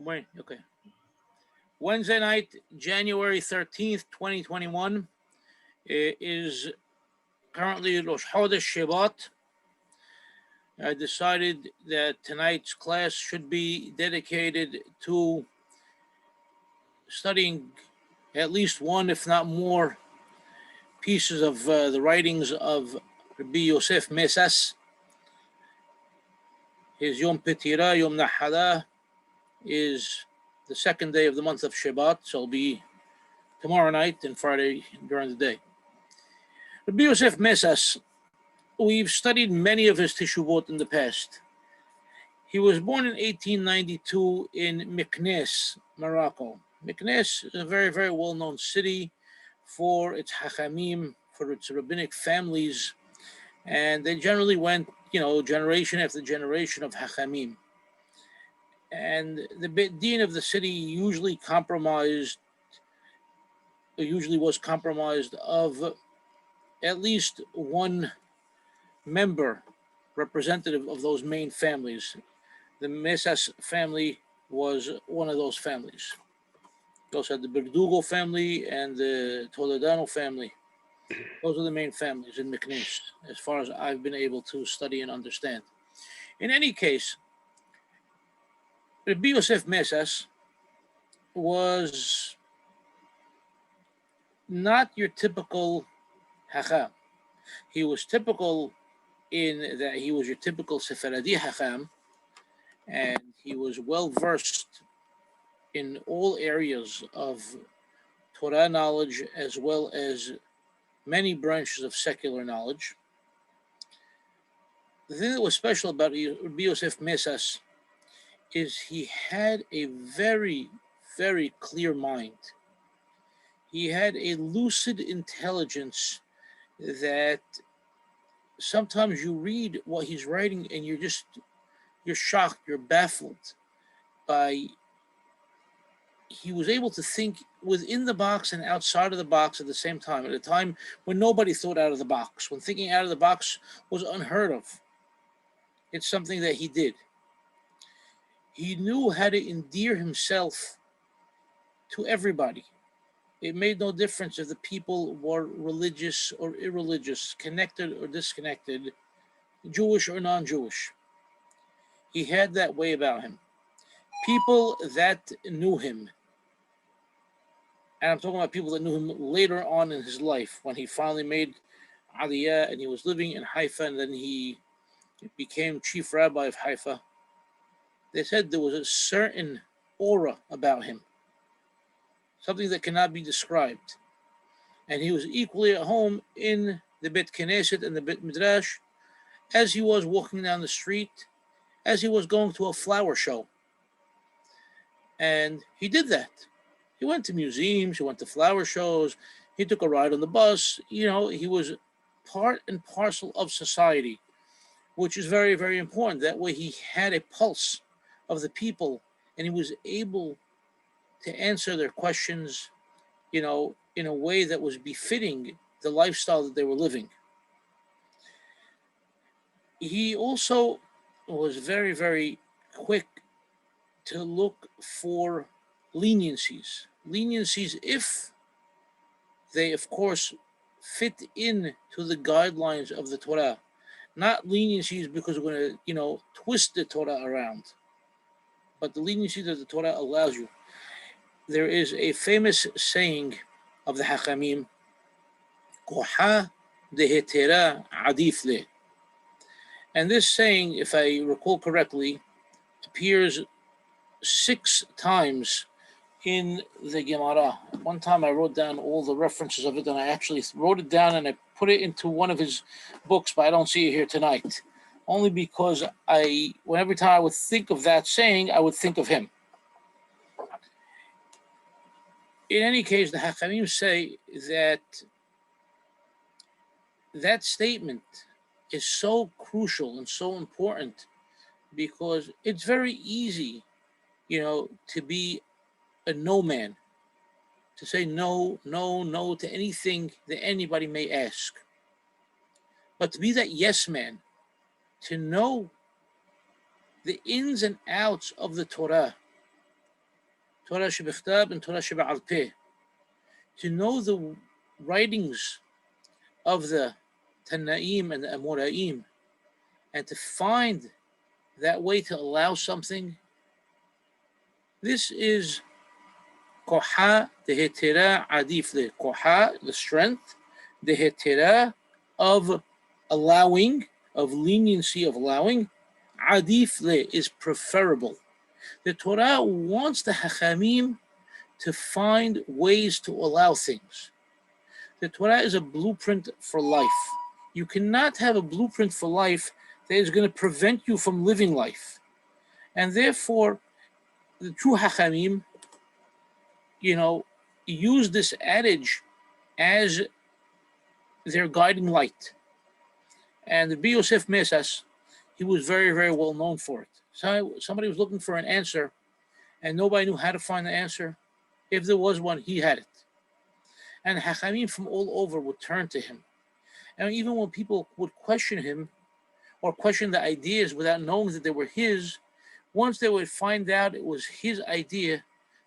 Wait, okay. Wednesday night, January 13th, 2021, is currently Rosh Chodesh Shabbat. I decided that tonight's class should be dedicated to studying at least one, if not more, pieces of the writings of Rabbi Yosef Messas. His Yom Petira, Yom Nahada, is the second day of the month of Shabbat, so it'll be tomorrow night and Friday during the day. Rabbi Yosef Messas, we've studied many of his teshuvot in the past. He was born in 1892 in Meknes, Morocco. Meknes is a very, very well-known city for its Hachamim, for its rabbinic families, and they generally went, generation after generation of Hachamim. And the Beit Din of the city usually was compromised of at least one member representative of those main families. The Messas family was one of those families. You also had the Berdugo family and the Toledano family. Those are the main families in Meknes, as far as I've been able to study and understand. In any case, Rabbi Yosef Messas was not your typical Hakham. He was typical in that he was your typical Sephardi Hakham, and he was well versed in all areas of Torah knowledge as well as many branches of secular knowledge. The thing that was special about Rabbi Yosef Messas is he had a very, very clear mind. He had a lucid intelligence that sometimes you read what he's writing and you're shocked, you're baffled by. He was able to think within the box and outside of the box at the same time, at a time when nobody thought out of the box, when thinking out of the box was unheard of. It's something that he did. He knew how to endear himself to everybody. It made no difference if the people were religious or irreligious, connected or disconnected, Jewish or non-Jewish. He had that way about him. People that knew him, and I'm talking about people that knew him later on in his life, when he finally made Aliyah and he was living in Haifa, and then he became chief rabbi of Haifa. They said there was a certain aura about him, something that cannot be described. And he was equally at home in the Beit Knesset and the Beit Midrash as he was walking down the street, as he was going to a flower show. And he did that. He went to museums, he went to flower shows, he took a ride on the bus. He was part and parcel of society, which is very, very important. That way he had a pulse of the people, and he was able to answer their questions, in a way that was befitting the lifestyle that they were living. He also was very, very quick to look for leniencies if they, of course, fit in to the guidelines of the Torah. Not leniencies because we're going to, twist the Torah around, but the leniency that the Torah allows you. There is a famous saying of the Hachamim, Koha dehetera adif le. And this saying, if I recall correctly, appears 6 times in the Gemara. One time I wrote down all the references of it, and I actually wrote it down and I put it into one of his books, but I don't see it here tonight. Only because every time I would think of that saying, I would think of him. In any case, the Hachamim say that statement is so crucial and so important because it's very easy, to be a no man, to say no to anything that anybody may ask. But to be that yes man, to know the ins and outs of the Torah, Torah shebichtab and Torah sheba'al peh, to know the writings of the Tanaim and the Amoraim, and to find that way to allow something. This is koha dehetera adif le. Koha, the strength, dehetera, of allowing, of leniency of allowing. Adif le is preferable. The Torah wants the Hachamim to find ways to allow things. The Torah is a blueprint for life. You cannot have a blueprint for life that is going to prevent you from living life. And therefore, the true Hachamim, use this adage as their guiding light. And the Yosef Messas, he was very, very well known for it. So somebody was looking for an answer, and nobody knew how to find the answer. If there was one, he had it. And Hachamim from all over would turn to him. And even when people would question him or question the ideas without knowing that they were his, once they would find out it was his idea,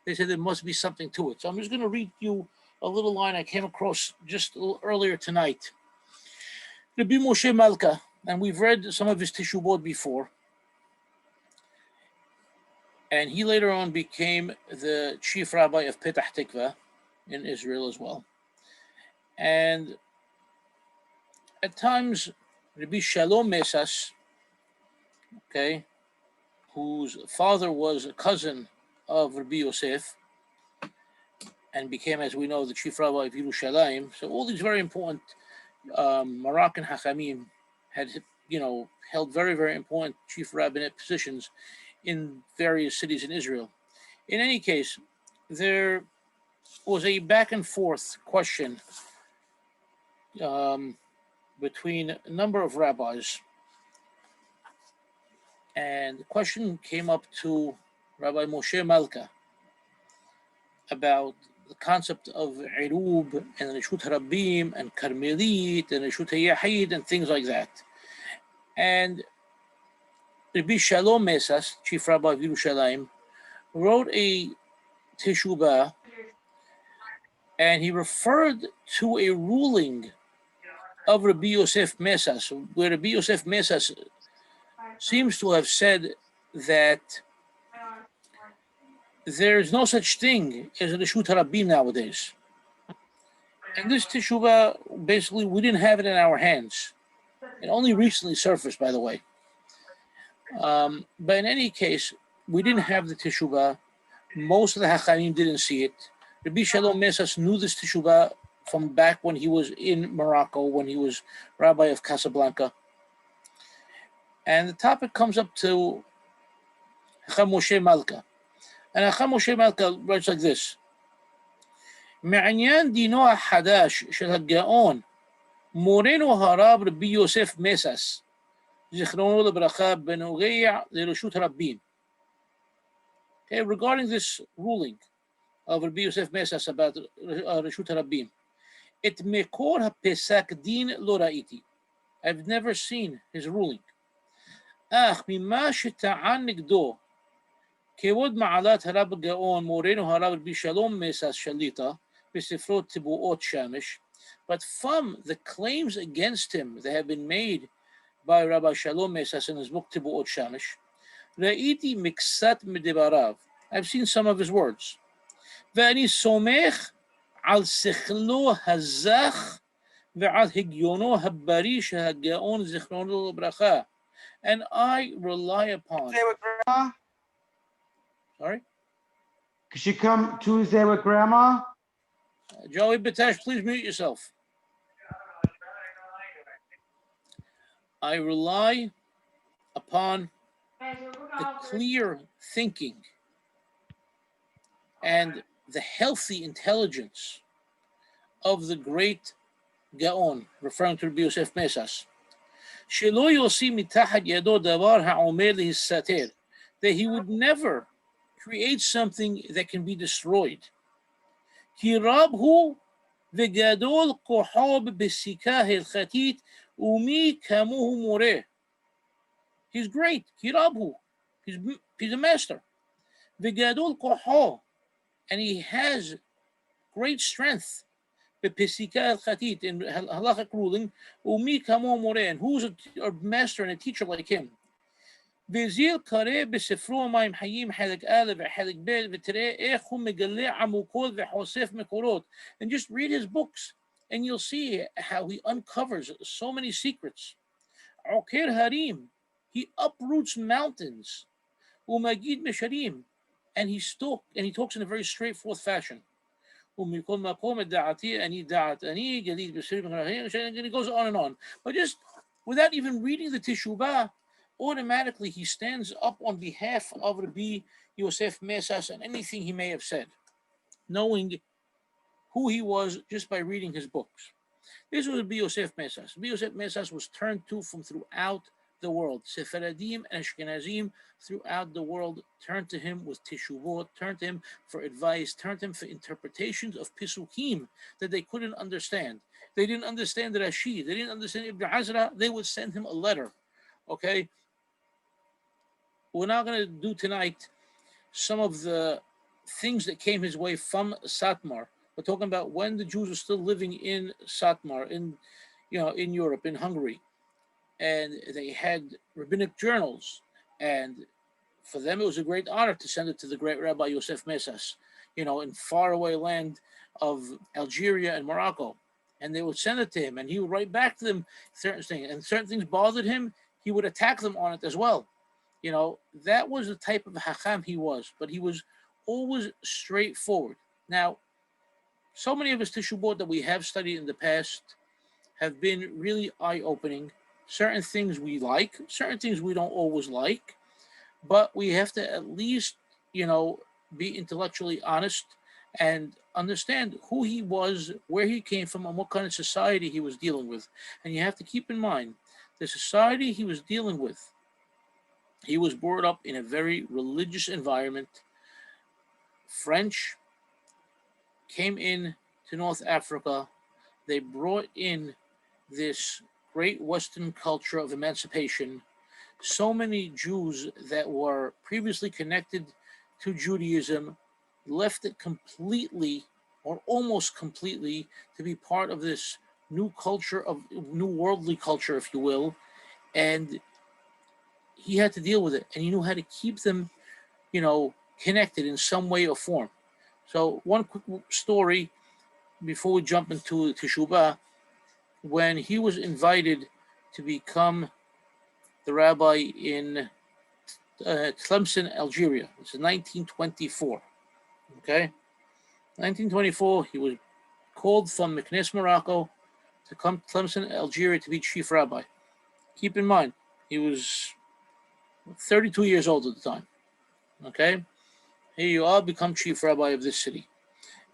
they said there must be something to it. So I'm just going to read you a little line I came across just a little earlier tonight. Rabbi Moshe Malka, and we've read some of his Teshubot before, and he later on became the chief rabbi of Petah Tikva in Israel as well. And at times, Rabbi Shalom Messas, whose father was a cousin of Rabbi Yosef, and became, as we know, the chief rabbi of Yerushalayim. So all these very important Moroccan Hachamim had, held very, very important chief rabbinate positions in various cities in Israel. In any case, there was a back and forth question between a number of rabbis, and the question came up to Rabbi Moshe Malka about the concept of Irub and Reshut Harabim and Karmelit and Reshut Yahid and things like that. And Rabbi Shalom Messas, chief rabbi of Yerushalayim, wrote a teshubah, and he referred to a ruling of Rabbi Yosef Messas, where Rabbi Yosef Messas seems to have said that there is no such thing as a Reshut Harabim nowadays. And this teshubah, basically, we didn't have it in our hands. It only recently surfaced, by the way. But in any case, we didn't have the teshubah. Most of the Hachamim didn't see it. Rabbi Shalom Messas knew this teshubah from back when he was in Morocco, when he was rabbi of Casablanca. And the topic comes up to Hakham Moshe Malka. And Hakham Moshe Malka writes like this: מעניין דינו החדש של הגאון מורנו הרב רבי יוסף מסס זיכרונו לברכה בנוגע לרשות הרבים. Okay, regarding this ruling of Rabbi Yosef Messas about רשות הרבים, את מקור הפסק דין לא ראיתי. I've never seen his ruling. אך ממה שטען נגדו כבוד מעלת הרב הגאון מורנו הרב רבי שלום מסס שליטה בספרו תבואות שמש, but from the claims against him that have been made by Rabbi Shalom Messas in his book תבואות שמש, ראיתי מקצת מדבריו. I've seen some of his words. ואני סומך על שכלו הזך ועל הגיונו הבריא של הגאון זיכרונו לברכה. And I rely upon. Tuesday with Grandma? Sorry? Could she come Tuesday with Grandma? Joey Batash, please mute yourself. I rely upon the clear thinking and the healthy intelligence of the great Gaon, referring to Rabbi Yosef Messas. שלא יוציא מתחת ידו דבר העומד להסתתר, that he would never create something that can be destroyed. כי רב הוא וגדול כוחו בפסיקה הלכתית ומי כמוהו מורה. He's great, כי רב הוא, he's a master. וגדול כוחו, and he has great strength. بپسیکه الخطیت in halachic ruling, ومی کمو موره, and who's a master and a teacher like him. بزيل قريب بسفرو مايم حييم حلق آلة وحلق بيت وترى إخو مقلع عموكود وحوسف مكورot, and just read his books and you'll see how he uncovers so many secrets. عقير هريم, he uproots mountains. ومجيد مشاريم, and he talks in a very straightforward fashion. ومن مقوم الدعاتي أني دعت أني جديد بسرير, and it goes on and on. But just without even reading the Teshuvah, automatically he stands up on behalf of Rabbi Yosef Messas and anything he may have said, knowing who he was just by reading his books. This was Rabbi Yosef Messas. Rabbi Yosef Messas was turned to from throughout the world. Sephardim and Ashkenazim throughout the world turned to him with teshuvot, turned to him for advice, turned to him for interpretations of Pisukim that they couldn't understand. They didn't understand Rashi, they didn't understand Ibn Azra, they would send him a letter. Okay? We're not going to do tonight some of the things that came his way from Satmar. We're talking about when the Jews were still living in Satmar, in Europe, in Hungary. And they had rabbinic journals, and for them it was a great honor to send it to the great Rabbi Yosef Messas, in faraway land of Algeria and Morocco. And they would send it to him, and he would write back to them certain things. And certain things bothered him, he would attack them on it as well. That was the type of Hakham he was, but he was always straightforward. Now, so many of his teshubot that we have studied in the past have been really eye-opening. Certain things we like, certain things we don't always like, but we have to at least, be intellectually honest and understand who he was, where he came from, and what kind of society he was dealing with. And you have to keep in mind, the society he was dealing with, he was brought up in a very religious environment. French came in to North Africa. They brought in this great Western culture of emancipation. So many Jews that were previously connected to Judaism left it completely, or almost completely, to be part of this new culture, of new worldly culture, if you will. And he had to deal with it, and he knew how to keep them, connected in some way or form. So one quick story before we jump into Teshuvah. When he was invited to become the rabbi in Tlemcen, Algeria. This is 1924. Okay? 1924, he was called from Meknes, Morocco, to come to Tlemcen, Algeria to be chief rabbi. Keep in mind, he was 32 years old at the time. Okay? Here you are, become chief rabbi of this city.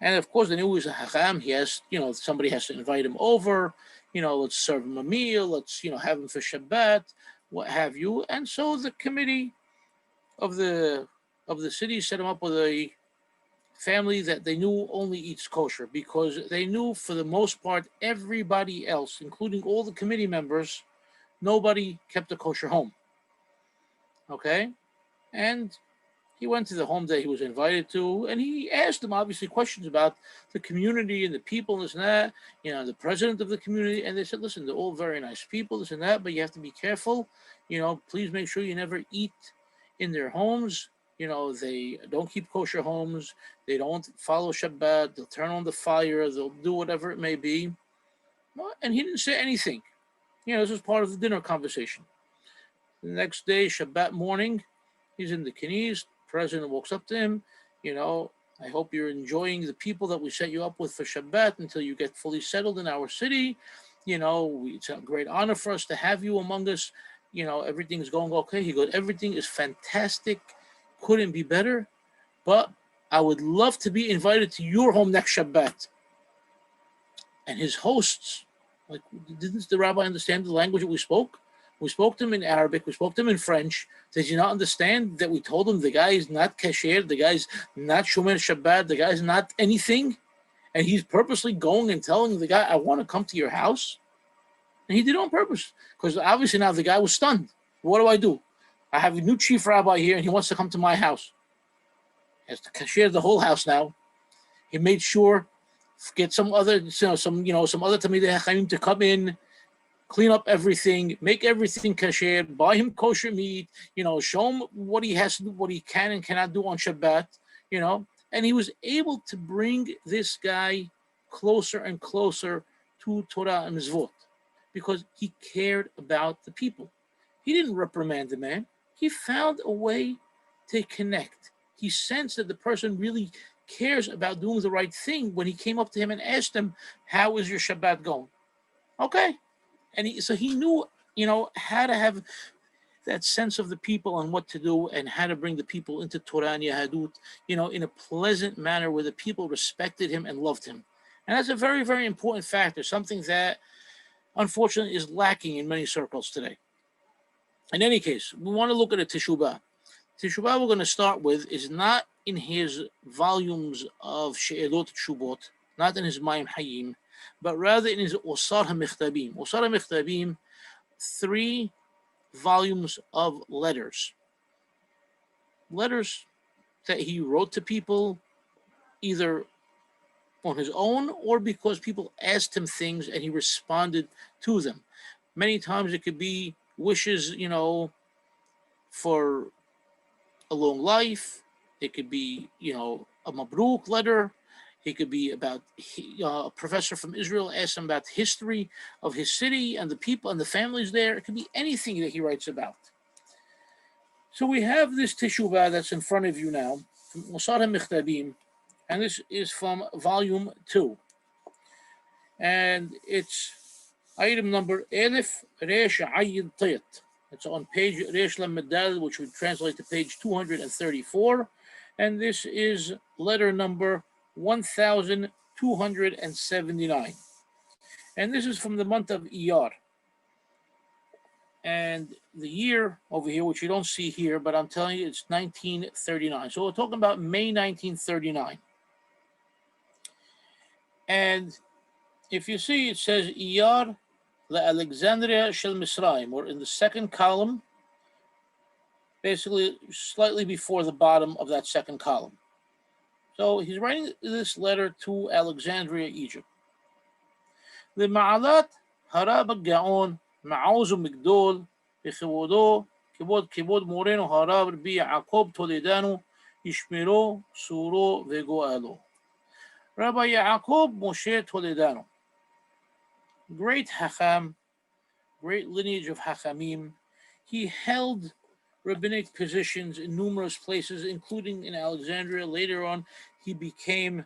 And of course, they knew he was a Hakham. He has, somebody has to invite him over. Let's serve him a meal. Let's, have him for Shabbat, what have you. And so the committee of the city set him up with a family that they knew only eats kosher, because they knew for the most part everybody else, including all the committee members, nobody kept a kosher home. Okay, and he went to the home that he was invited to, and he asked them obviously questions about the community and the people and this and that, the president of the community. And they said, listen, they're all very nice people, this and that, but you have to be careful. Please make sure you never eat in their homes. They don't keep kosher homes. They don't follow Shabbat. They'll turn on the fire. They'll do whatever it may be. Well, and he didn't say anything. This was part of the dinner conversation. The next day, Shabbat morning, he's in the Knesset. President walks up to him, I hope you're enjoying the people that we set you up with for Shabbat until you get fully settled in our city. It's a great honor for us to have you among us. Everything's going okay. He goes, everything is fantastic. Couldn't be better. But I would love to be invited to your home next Shabbat. And his hosts, didn't the rabbi understand the language that we spoke? We spoke to him in Arabic. We spoke to him in French. Did you not understand that we told him the guy is not kasher, the guy's not shomer Shabbat, the guy's not anything? And he's purposely going and telling the guy, I want to come to your house? And he did it on purpose, because obviously now the guy was stunned. What do? I have a new chief rabbi here, and he wants to come to my house. He has to kasher the whole house now. He made sure get some other some other Talmidei Chachamim to come in, clean up everything, make everything kosher, buy him kosher meat, show him what he has to do, what he can and cannot do on Shabbat, and he was able to bring this guy closer and closer to Torah and Mitzvot because he cared about the people. He didn't reprimand the man. He found a way to connect. He sensed that the person really cares about doing the right thing when he came up to him and asked him, "How is your Shabbat going?" Okay. And he knew, how to have that sense of the people and what to do and how to bring the people into Torah and Yahadut, in a pleasant manner where the people respected him and loved him. And that's a very, very important factor, something that unfortunately is lacking in many circles today. In any case, we want to look at a Teshuvah. Teshuvah we're going to start with is not in his volumes of She'elot Teshuvot, not in his Mayim Hayim, but rather in his Osar HaMichtabim. Osar HaMichtabim, 3 volumes of letters. Letters that he wrote to people either on his own or because people asked him things and he responded to them. Many times it could be wishes, for a long life. It could be, a Mabruk letter. It could be about a professor from Israel asked him about the history of his city and the people and the families there. It could be anything that he writes about. So we have this Teshuvah that's in front of you now, from Mosseri Michtabim, and this is from volume 2. And it's item number Elif Resh Ayin Tit. It's on page Resh Lamedal, which would translate to page 234. And this is letter number 1279. And this is from the month of Iyar. And the year over here, which you don't see here, but I'm telling you, it's 1939. So we're talking about May 1939. And if you see, it says Iyar Alexandria Shel Misraim, or in the second column, basically slightly before the bottom of that second column. So he's writing this letter to Alexandria, Egypt. The Ma'alat Harab Gaon Ma'oz Migdol Bekhiwodo Kibod Moreno Harab Rabbi Yaakov Toledano Yishmiro Suro Vegoalo. Rabbi Yaakov Moshe Toledano, great Hakham, great lineage of Hachamim. He held rabbinic positions in numerous places, including in Alexandria. Later on, he became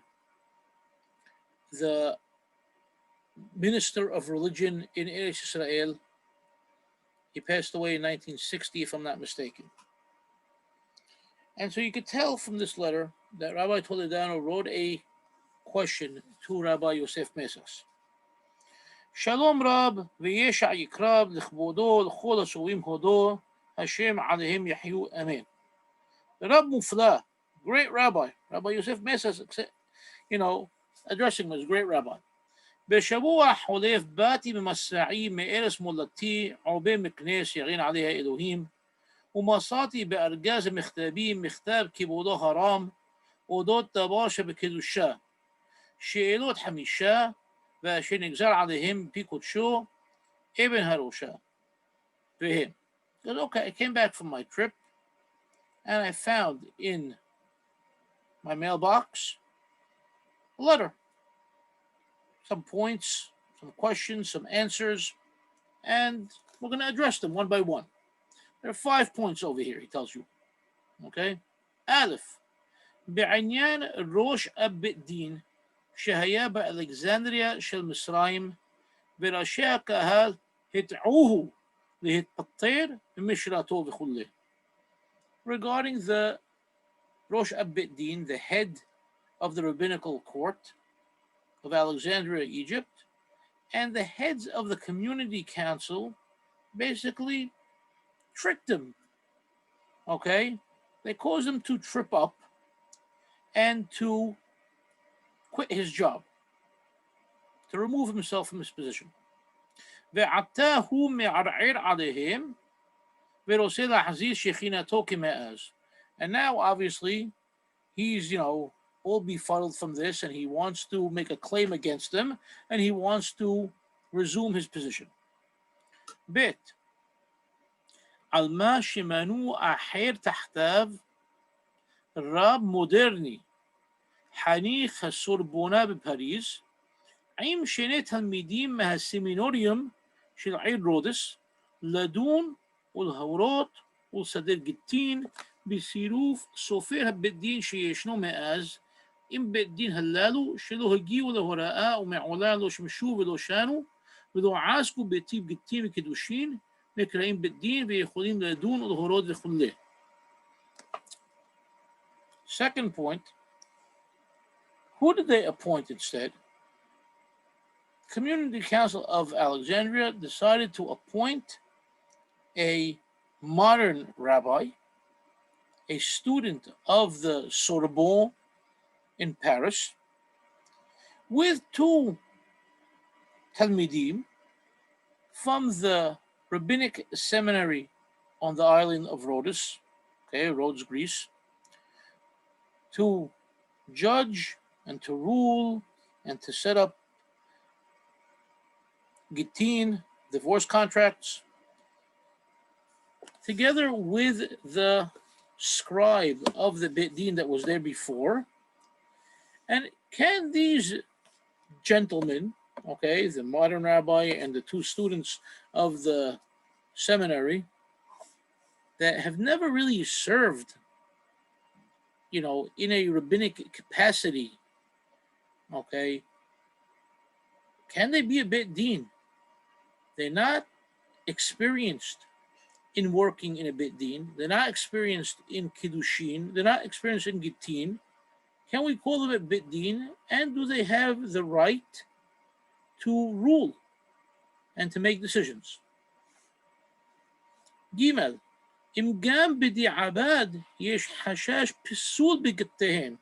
the minister of religion in Eretz Israel. He passed away in 1960, if I'm not mistaken. And so you could tell from this letter that Rabbi Toledano wrote a question to Rabbi Yosef Messas. Shalom Rab v'yesha yikrab l'chvodo l'chol hashuvim hodo Hashem aleihim yahyu amen. The Rab Mufla, great rabbi, Rabbi Yosef Messas, addressing him as great rabbi. בשבוע חולף באתי במסעי מארץ מולדתי עובה מכנס יגן עליה אלוהים ומצאתי בארגז המכתבים מכתב כיבודו הרם אודות דבר שבקדושה שאלות 5 ואשר נגזר עליהם מפי קודשו אבן הראשה והם. Okay, I came back from my trip and I found in my mailbox a letter. Some points, some questions, some answers, and we're going to address them one by one. There are 5 points over here, he tells you. Okay? Aleph, בעניין ראש בית דין שהיה באלכסנדריה של מצרים וראשי הקהל הטעוהו להתפטר ממשרתו וכו'. Regarding the ראש בית דין, the head of the rabbinical court of Alexandria, Egypt, and the heads of the community council basically tricked him. Okay? They caused him to trip up and to quit his job, to remove himself from his position. ועתה הוא מערער עליהם ורוצה להחזיר שכינתו כמאז. And now, obviously, he's, all befuddled from this, and he wants to make a claim against them, and he wants to resume his position. Bet. על מה שמנו אחר תחתיו רב מודרני, חניך הסורבונה בפריז, עם שני תלמידים מהסמינוריום של העיר רודס, לדון ולהורות ולסדר גיטין בצירוף סופר הבית דין שישנו מאז, עם בית דין הללו שלא הגיעו להוראה ומעולם לא שמשו ולא שנו, ולא עסקו בטיב גיטין וקידושין, נקראים בית דין ויכולים לדון ולהורות וכולי. Second point, who did they appoint instead? Community Council of Alexandria decided to appoint a modern rabbi, a student of the Sorbonne in Paris, with two Talmidim from the rabbinic seminary on the island of Rhodes, Rhodes, Greece, to judge and to rule and to set up Gittin, divorce contracts, together with the scribe of the Beit Din that was there before. And can these gentlemen, the modern rabbi and the two students of the seminary that have never really served, in a rabbinic capacity, can they be a Beit Din? They're not experienced in working in a Beit Din. They're not experienced in Kiddushin. They're not experienced in Gittin. Can we call them a Beit Din? And do they have the right to rule and to make decisions? Gimel, אם גם בדיעבד יש חשש פסול בגתיהם.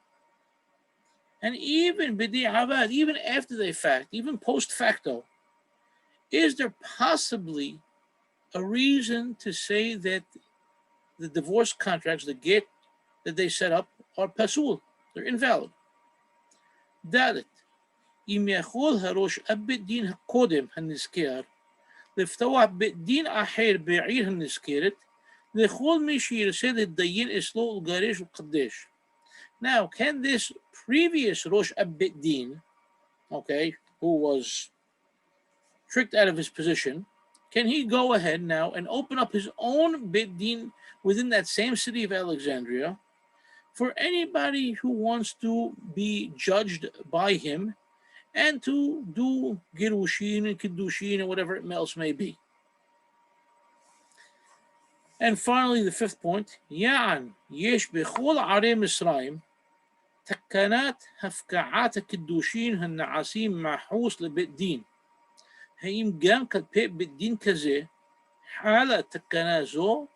And even b'di'avad, even after the fact, even post facto, is there possibly a reason to say that the divorce contracts, the get that they set up, are pasul, they're invalid? ד' אם יכול הראש הבית דין הקודם הנזכר לפתוח בית דין אחר בעיר הנזכרת לכל מי שירצה להתדיין אצלו ולגרש ולקדש. Now, can this previous Rosh Abit Din, who was tricked out of his position, can he go ahead now and open up his own Beit Din within that same city of Alexandria for anybody who wants to be judged by him and to do Girushin and Kiddushin and whatever else may be? And finally, the fifth point, Ya'an yesh bechol arei Misraim תקנת הפקעת הקידושין הנעשים מחוץ לבית דין. האם גם כלפי בית דין כזה חלה תקנה זו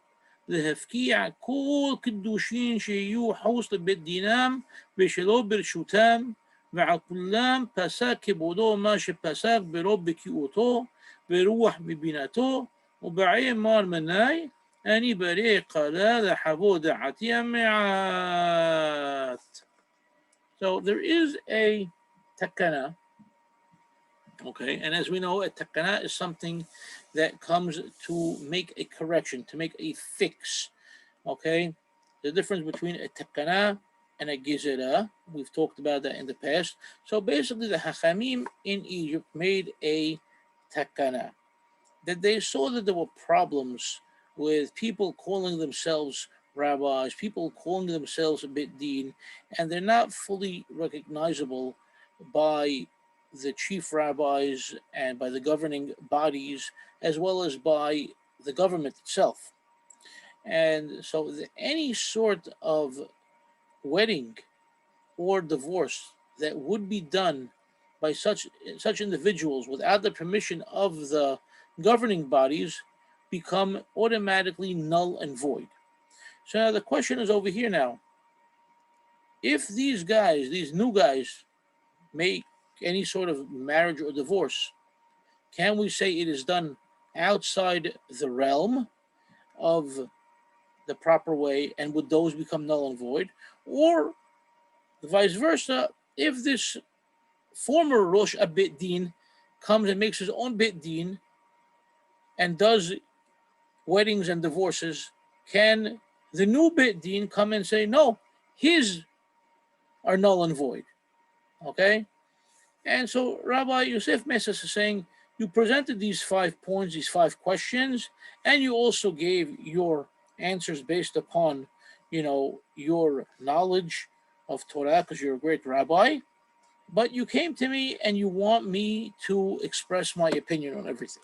להפקיע כל קידושין שיהיו חוץ לבית דינם ושלא ברשותם, ועל כולם פסק כבודו מה שפסק ברוב בקיאותו ורוח מבינתו ובעי מר מנאי אני ברי קלה לחוות דעתי המעט. So there is a takana, and as we know, a takana is something that comes to make a correction, to make a fix, The difference between a takana and a gizera, we've talked about that in the past. So basically, the Hachamim in Egypt made a takana, that they saw that there were problems with people calling themselves rabbis, people calling themselves a Beit Din, and they're not fully recognizable by the chief rabbis and by the governing bodies, as well as by the government itself. And so any sort of wedding or divorce that would be done by such individuals without the permission of the governing bodies become automatically null and void. So now the question is over here now. If these guys, these new guys, make any sort of marriage or divorce, can we say it is done outside the realm of the proper way, and would those become null and void? Or Vice versa, if this former Rosh Abit Din comes and makes his own Bit Din and does weddings and divorces, can the new Bit Din come and say, no, his are null and void? Okay? And so Rabbi Yosef Messas is saying, you presented these 5 points, these 5 questions, and you also gave your answers based upon, your knowledge of Torah, because you're a great rabbi. But you came to me and you want me to express my opinion on everything.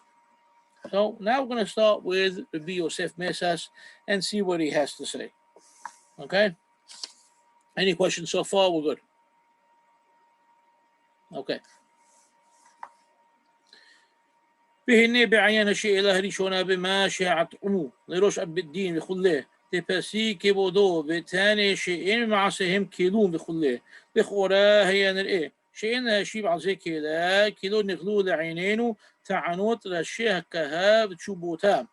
So now we're going to start with Rabbi Yosef Messas and see what he has to say. Okay? Any questions so far? We're good. Okay. והנה בעיין השאלה הראשונה במה שעתעו לראש אב الدين וכולי, תפסי כבודו וטענה שאין מעשיהם כלום וכולי, לכאורה היה נראה שאין להשיב על זה קהילה, כי לא נכלו לעינינו טענות ראשי הקהל ותשובותם,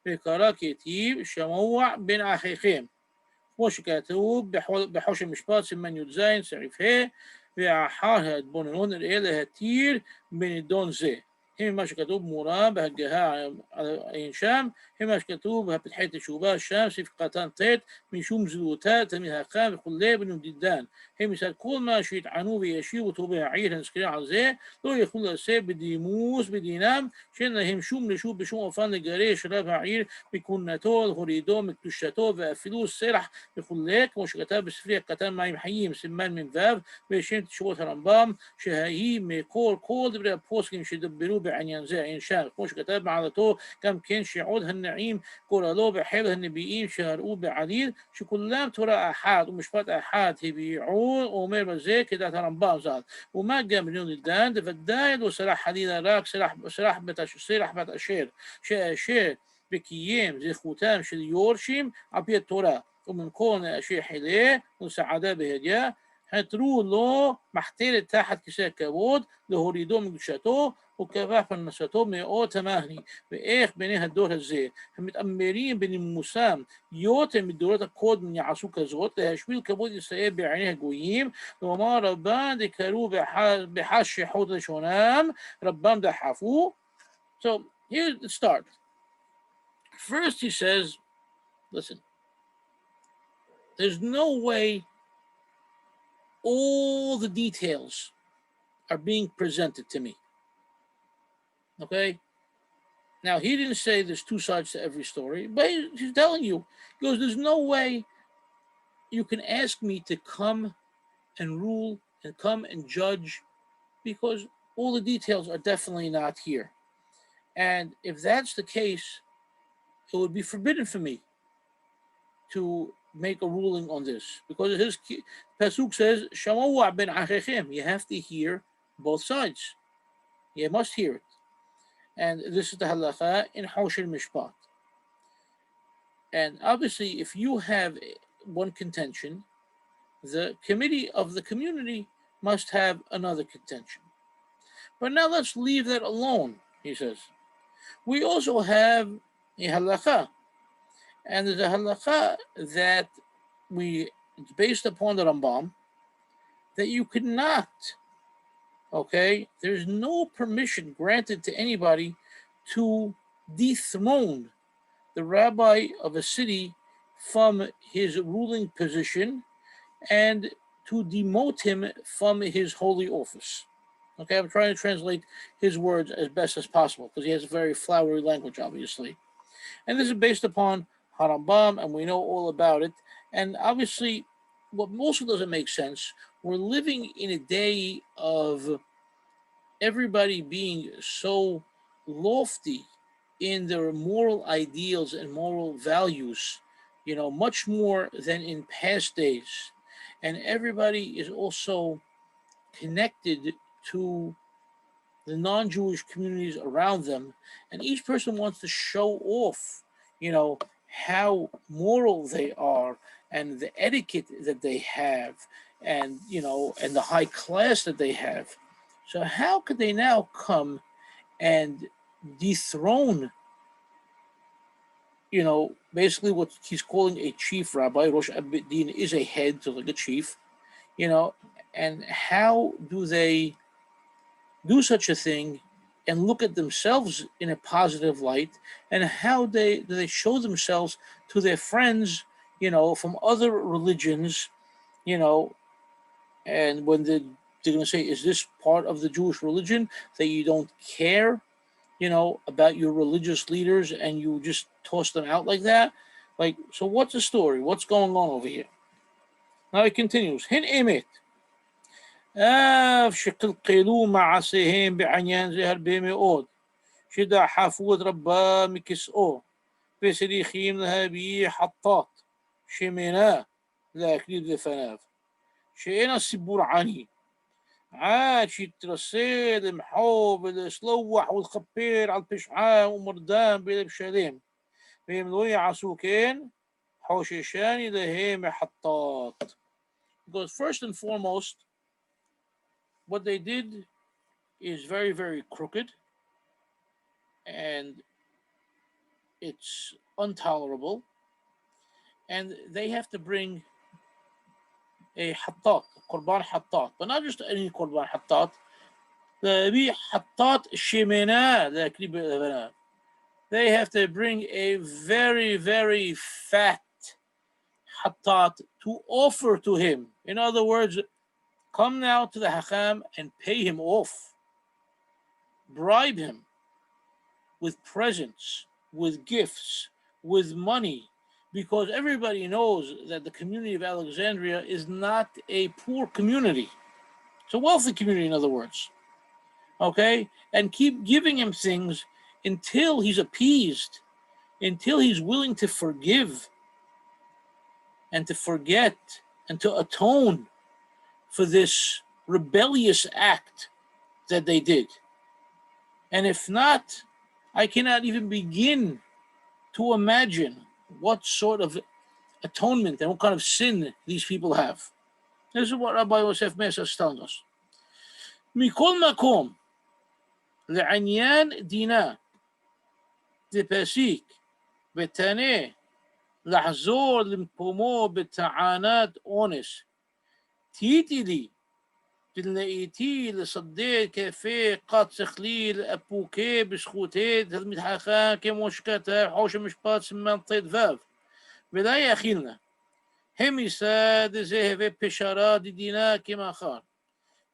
וקרא כתיב שמוע בין אחיכם, כמו שכתוב בחושן משפט סימן י"ז סעיף ה', ואחר ההתבוננות נראה להתיר בנדון זה. הם מה שכתוב מורה בהגהה על עין שם, הם מה שכתוב בפתחי תשובה שם, סעיף קטן ט', משום זלותה תלמיד החכם וכולי בנמדידן. הם מצד כל מה שיטענו וישיבו אותו בהעיר הנזכרה על זה, לא יכלו לשאת בדימוס בדינם, שאין להם שום רשות בשום אופן לגרש רב העיר מכהונתו, להורידו מקדושתו, ואפילו סרח וכולי, כמו שכתב בספרי הקטן מים חיים, סימן מ"ו, בשם תשובות הרמב"ם, שהיא מקור כל דברי הפוסקים שדברו בעניין זה, עין שם, כמו שכתב מעלתו, גם כן שעוד הנעים גורלו בחבל הנביאים שהראו בעליל, שכולם תורה אחת ומשפט אחד הביעו, אומר בזה כדעת הרמב"ם ז"ל. ומה גם בנמדידן, בוודאי לא סרח חלילה רק סרח בת אשר, שאשר וקיים זכותם של יורשים על פי התורה, וממקום אשר חילה וסעדה בהדיה, חתרו לו מחתרת תחת כיסא הכבוד, להורידו מקדושתו וקבע פרנסתו מאוד תמהני. ואיך בני הדור הזה המתאמרים בנימוסם יותר מדורות הקודם יעשו כזאת, להשפיל כבוד ישראל בעיני הגויים, ואומר רבם דקראו בחשכות לשונם, רבם דחפו. So here's the start. First he says, listen, there's no way all the details are being presented to me. Okay? Now, he didn't say there's 2 sides to every story, but he's telling you, he goes, there's no way you can ask me to come and rule and come and judge, because all the details are definitely not here. And if that's the case, it would be forbidden for me to make a ruling on this, because his pasuk says, "Shamawa ben achechem." You have to hear both sides. You must hear it, and this is the halacha in Hoshel Mishpat. And obviously, if you have one contention, the committee of the community must have another contention. But now let's leave that alone. He says, we also have a halacha. And there's a halacha that it's based upon the Rambam, that you could not, okay, there's no permission granted to anybody to dethrone the rabbi of a city from his ruling position and to demote him from his holy office. Okay, I'm trying to translate his words as best as possible because he has a very flowery language, obviously. And this is based upon Harambam, and we know all about it. And obviously, what also doesn't make sense, we're living in a day of everybody being so lofty in their moral ideals and moral values, much more than in past days. And everybody is also connected to the non-Jewish communities around them. And each person wants to show off, how moral they are and the etiquette that they have and, and the high class that they have. So how could they now come and dethrone, basically what he's calling a chief rabbi? Rosh Abedin is a head, so like a chief. you know, and how do they do such a thing and look at themselves in a positive light, and how they show themselves to their friends, from other religions, you know, and when they're going to say, is this part of the Jewish religion, that you don't care, about your religious leaders, and you just toss them out like that? Like, so what's the story? What's going on over here? Now it continues. Hin emet. שקלקלו מעשיהם בעניין זה הרבה מאוד, שדחפו את רבם מכיסאו, וצריכים להביא חטאת שמנה להקריב לפניו, שאין הסיפור עני, عاد שיתרסה למחו ולסלוח ולכפר על פשעם ומרדם בלב שלם, ואם לא יעשו כן, חוששני להם מחטאת. Because first and foremost, what they did is very, very crooked, and it's intolerable, and they have to bring a hattat, korban hattat, but not just any korban hattat. The hattat shemena, they have to bring a very, very fat hattat to offer to him. In other words, come now to the Hakham and pay him off. Bribe him with presents, with gifts, with money, because everybody knows that the community of Alexandria is not a poor community. It's a wealthy community, in other words. Okay? And keep giving him things until he's appeased, until he's willing to forgive and to forget and to atone for this rebellious act that they did. And if not, I cannot even begin to imagine what sort of atonement and what kind of sin these people have. This is what Rabbi Yosef Messas is telling us. מכל מקום, לעניין דינה, דפסיק ותנה, לחזור למקומו בטענת אונס, תהיתי לי, תלנאיתי לסדר כפה קט שכלי לאפוקי בזכותי תלמיד חכם כמו שכתב חוש המשפט סימן ט"ו, ולא יכילנה, הם ייסד זה הווה פשרה דדינה כמאחר,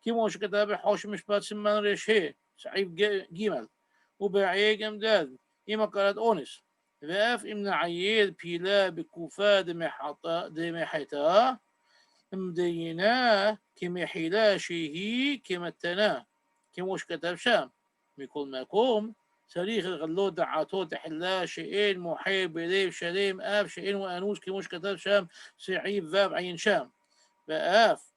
כמו שכתב בחוש המשפט סימן ר"ה, סעיף ג', ובעיה גם דד, עם הכרת אונס, ואף אם נעייד פעילה בתקופה דמחתה, مدينة كمحيلا شيهي كمتنا كموش كتب شام ميكون ماكوم صريخ الغلو دعاتو تحلا شئين محيب بليف شليم آف شئين وأنوس كموش كتب شام سعيب فاب عين شام بآف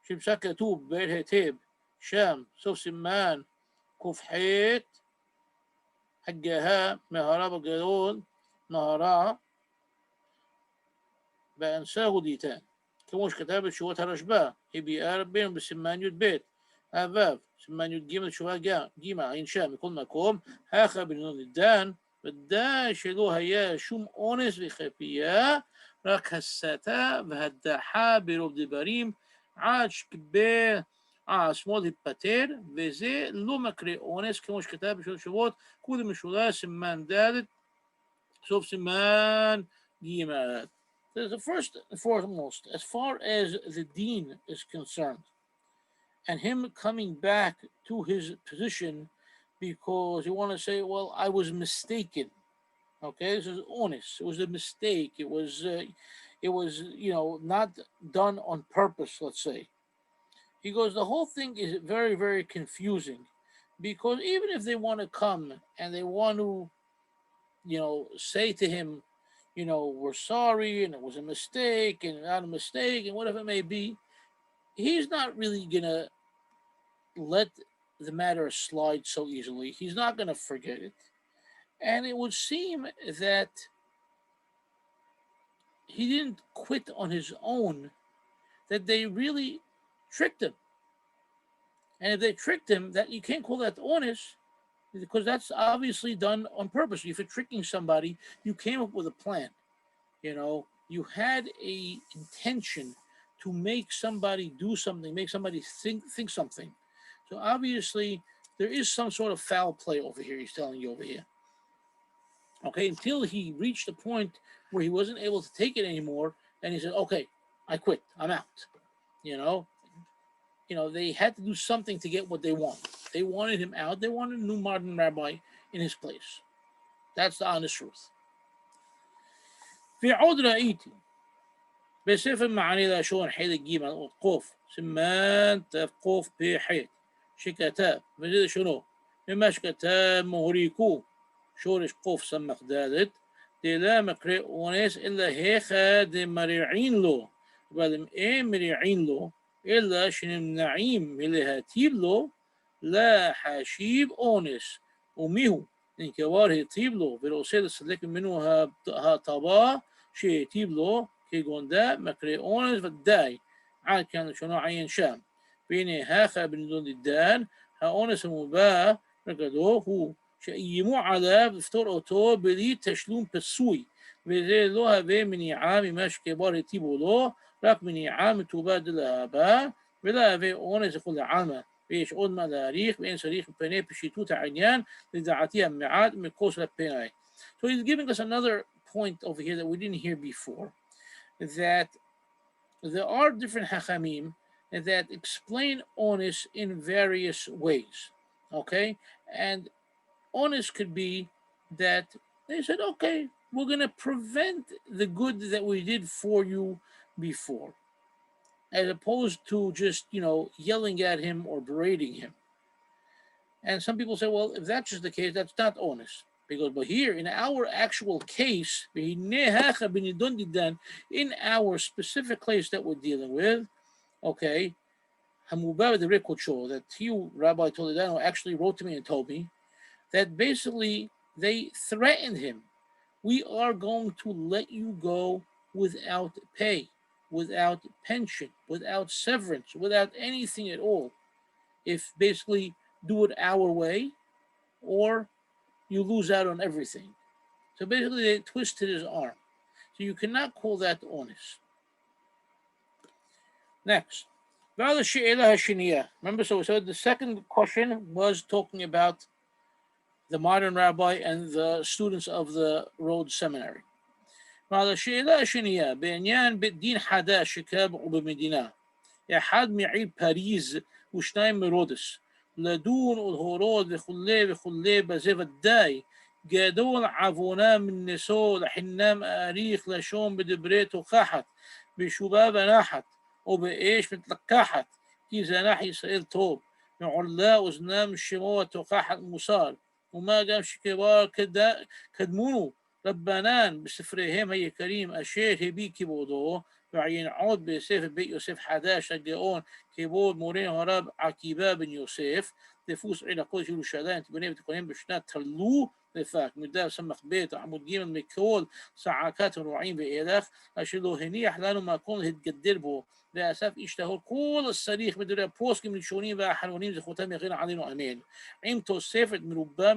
شمسا كتوب بيرها تيب شام سوف سمان كفحيت حقها مهراب القلون مهرا بأنساه ديتان كموش كتابة شوات هرشبا هبي أربين بسمان يد بيت أباب سمان يد جيمة شوها جيمة عين شام يكون مكوم هاخا بنون الدان بالدان شلوها يا شوم أونس بخفية راك هساتا بهداحا بروب دباريم عاد شكبه اسمول هباتير وزي لو مكري أونس كموش كتابة شوات كود مشولا سمان دادت سوف سمان جيمة. The first and foremost, as far as the dean is concerned, and him coming back to his position because you want to say, well, I was mistaken. Okay, this is honest. It was a mistake. It was, not done on purpose, let's say. He goes, the whole thing is very, very confusing because even if they want to come and they want to, say to him, we're sorry and it was a mistake and not a mistake and whatever it may be, he's not really going to let the matter slide so easily. He's not going to forget it. And it would seem that he didn't quit on his own, that they really tricked him. And if they tricked him, that you can't call that honest because that's obviously done on purpose. If you're tricking somebody, you came up with a plan. You had a intention to make somebody do something, make somebody think something. So obviously there is some sort of foul play over here. He's telling you over here. Okay, until he reached a point where he wasn't able to take it anymore, and he said, "Okay, I quit. I'm out." You know, they had to do something to get what they want. They wanted him out. They wanted a new modern rabbi in his place. That's the honest truth. في عود رأيتي بسفر معاني لا شون حيد الجيم القوف سمان تقوف بحيد شكتاب مزيد شنو مما شكتاب مهريكو شورش قوف سمخ دادت دي لا مقرئ وناس إلا هيخا دي مريعين له بل إيه مريعين له إلا شنم نعيم اللي هاتيب له لا حاشيب أونس وميهو إن كوار هيتيب له بالأصيل السلك منه ها طبا شي يتيب له كي جوندا مقرئ أونس فالداي عاد كان شنو عين شام بيني هاخا بن دون الدان ها أونس مباه رقدوه هو שאיימו עליו לפתור אותו בלי תשלום פסוי, וזה לא הווה מניעה ממה שכבר היטיבו לו, רק מניעה מטובה דלהבא, ולא הווה אונס לכל העלמא, ויש עוד מה להעריך, ואין צריך מפני פשיטות העניין, לדעתי המעט מכוס לפני. So he's giving us another point over here that we didn't hear before, that there are different hachamim that explain onus in various ways, okay? And honest could be that they said, okay, we're going to prevent the good that we did for you before, as opposed to just, yelling at him or berating him. And some people say, well, if that's just the case, that's not honest. Because, but here, in our actual case, in our specific case that we're dealing with, okay, that you, Rabbi Toledano, actually wrote to me and told me that basically they threatened him. We are going to let you go without pay, without pension, without severance, without anything at all. If basically do it our way, or you lose out on everything. So basically they twisted his arm. So you cannot call that honest. Next. Remember, so we said the second question was talking about the modern rabbi and the students of the Rhodes Seminary. השאלה השנייה, בעניין בית דין חדש שקם במדינה, אחד מעיר פריז ושניים מרודס, לדון ולהורות וכולי וכולי בזה ודאי, גדול עוונה מן נשוא לחינם האריך לשון בדברי תוכחת, בשובה ונחת, או באש מתלקחת, כי זנח ישראל טוב, מעולה אוזנם שמוע תוכחת מוסר, وما قام شكبار كدمونو ربانان بسفرهم هي كريم أشير هبي كيبودو وعين عود بسفر بيت يوسف حداش الجاون كيبود مورين هراب عكيبا بن يوسف تفوس على قوش يروشلايم تبني بتكونين بشنات تلو لفاك مدار سمخ بيت عمود جيم مكول ساعات روعين بإلخ أشيلو هني أحلانو ما كون هتقدر بو لأسف اشتهوا كل الصريخ بدر بوسك من شونين وحنونين زي ختام غير علينا أمين عم توصفت من ربما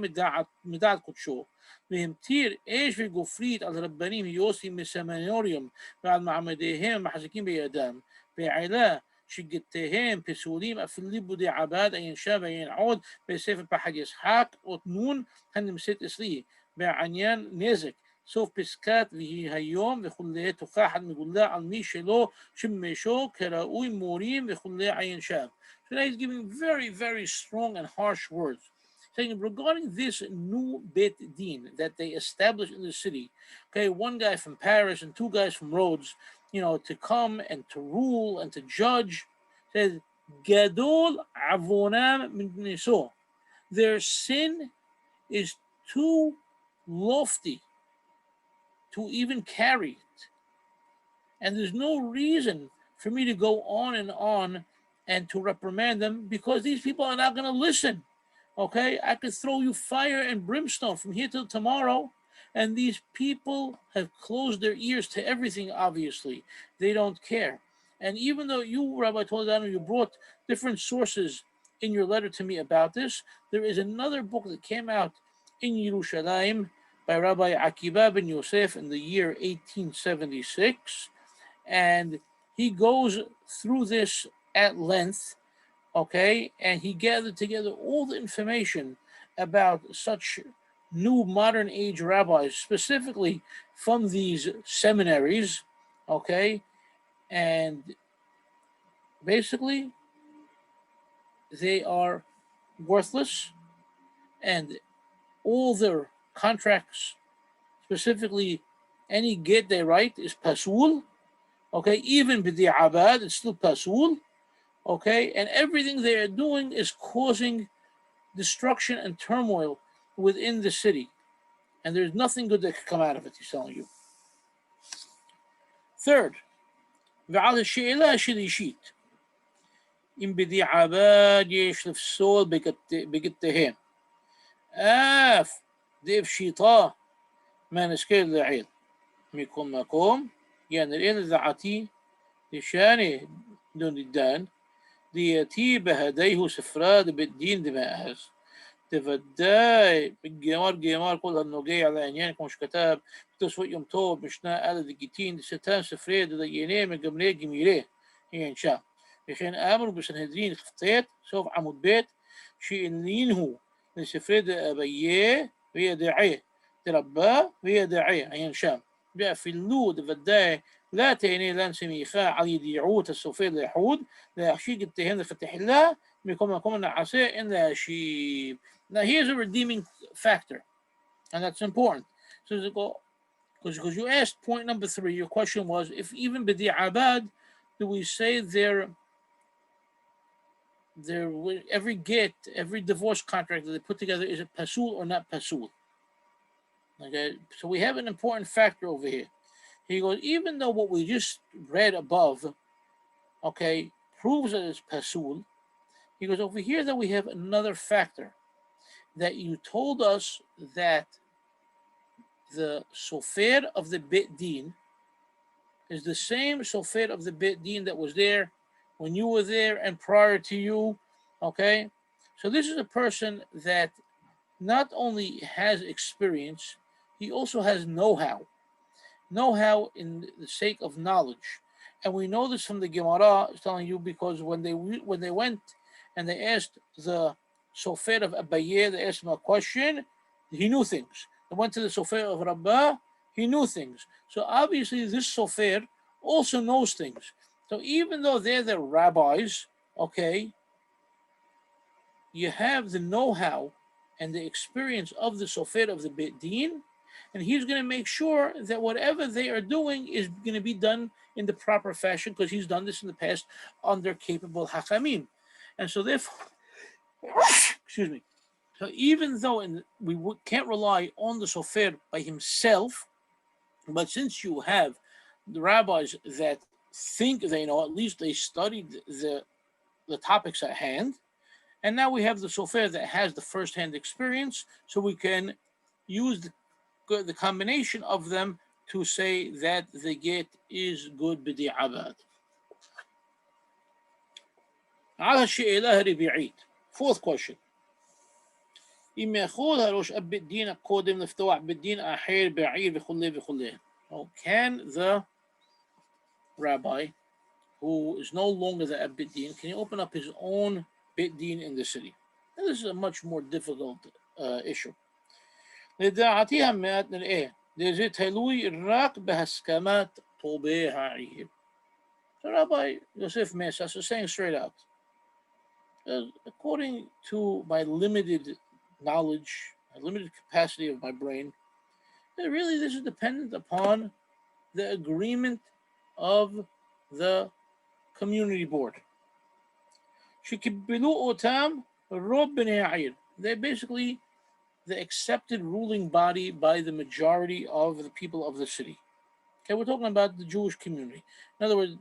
مدعت قدشو بهم تير ايش في جوفريت على ربانيم يوسي من سمانوريوم بعد ما عمديهم محزكين بيدام بعلا شجتهم بسوليم أفلي بدي عباد أين شاب أين عود بسيف بحد يسحاق وطنون هن مسيت إسلي بعنيان نزك سوف بسكات وهي هيوم وخليه تقاحد مقولة على ميشلو شمشو كراوي موريم وخليه عين شاب. So now he's giving very, very strong and harsh words, saying regarding this new Beit Din that they established in the city, okay, one guy from Paris and two guys from Rhodes, to come and to rule and to judge, says, Gadol avonam min niso. Their sin is too lofty to even carry it. And there's no reason for me to go on and to reprimand them because these people are not going to listen. Okay, I could throw you fire and brimstone from here till tomorrow. And these people have closed their ears to everything, obviously. They don't care. And even though you, Rabbi Toledano, you brought different sources in your letter to me about this, there is another book that came out in Yerushalayim by Rabbi Akiba ben Yosef in the year 1876. And he goes through this at length, okay, and he gathered together all the information about such new modern age rabbis, specifically from these seminaries, okay, and basically they are worthless, and all their contracts, specifically any get they write, is pasul, okay, even b'di'abad, it's still pasul, okay, and everything they are doing is causing destruction and turmoil within the city, and there's nothing good that could come out of it, he's telling you. Third, ועל השאלה השלישית, אם בדיעבד יש לפסול בגתיהם, אף דאפשיטה ما نشكل לעיל, מכל מקום, ינראה לדעתי لشانه دون الدان ديتي بهديه سفراد بالدين دماءز تفداي بالجمار جمار كل النوجي على عينيان كمش كتاب تسوي يوم توب مشنا آل دقيتين ستان سفريد دينيه من قبليه جميليه هي إنشاء يخين آمر بسنهدرين خطيت سوف عمود بيت شيء ينهو لسفريد أبيه وهي داعيه ترباه وهي داعيه هي إنشاء بقى في اللود فداي لا تيني لان سميخا على يديعوت السوفيد ليحود لا يحشيق التهين فتح الله بكم يكون عسى إن لا شيء. Now here's a redeeming factor, and that's important. So because you asked point number 3, your question was if even b'di'abad do we say their every get, every divorce contract that they put together, is it pasul or not pasul? Okay, so we have an important factor over here. He goes, even though what we just read above, okay, proves that it's pasul, he goes, over here that we have another factor, that you told us that the sofer of the bit din is the same sofer of the bit din that was there when you were there and prior to you, okay? So this is a person that not only has experience, he also has know-how in the sake of knowledge. And we know this from the Gemara, telling you, because when they went and they asked the Sofer of Abaye, they asked him a question, he knew things. They went to the Sofer of Rabbah, he knew things. So obviously this Sofer also knows things. So even though they're the rabbis, okay, you have the know-how and the experience of the Sofer of the Beit Din, and he's going to make sure that whatever they are doing is going to be done in the proper fashion, because he's done this in the past under capable Hakhamim. And so therefore, excuse me, so even though we can't rely on the Sofer by himself, but since you have the rabbis that think they know, at least they studied the topics at hand, and now we have the Sofer that has the first-hand experience, so we can use the combination of them to say that the get is good b'di'abad. على الشيء ربيعيت. Fourth question. إما يقول هروش أب الدين قادم نفتوح بالدين أحير بعير بخله. Can the rabbi, who is no longer the Ab Din, can he open up his own Beit Din in the city? Now, this is a much more difficult issue. לדעתי המעט נראה, זה תלוי רק בהסכמת תובע העיר. So Rabbi Yosef Messas is saying straight out, according to my limited knowledge, my limited capacity of my brain, that really this is dependent upon the agreement of the community board. שקיבלו אותם רוב בני העיר. They're basically the accepted ruling body by the majority of the people of the city. Okay, we're talking about the Jewish community. In other words,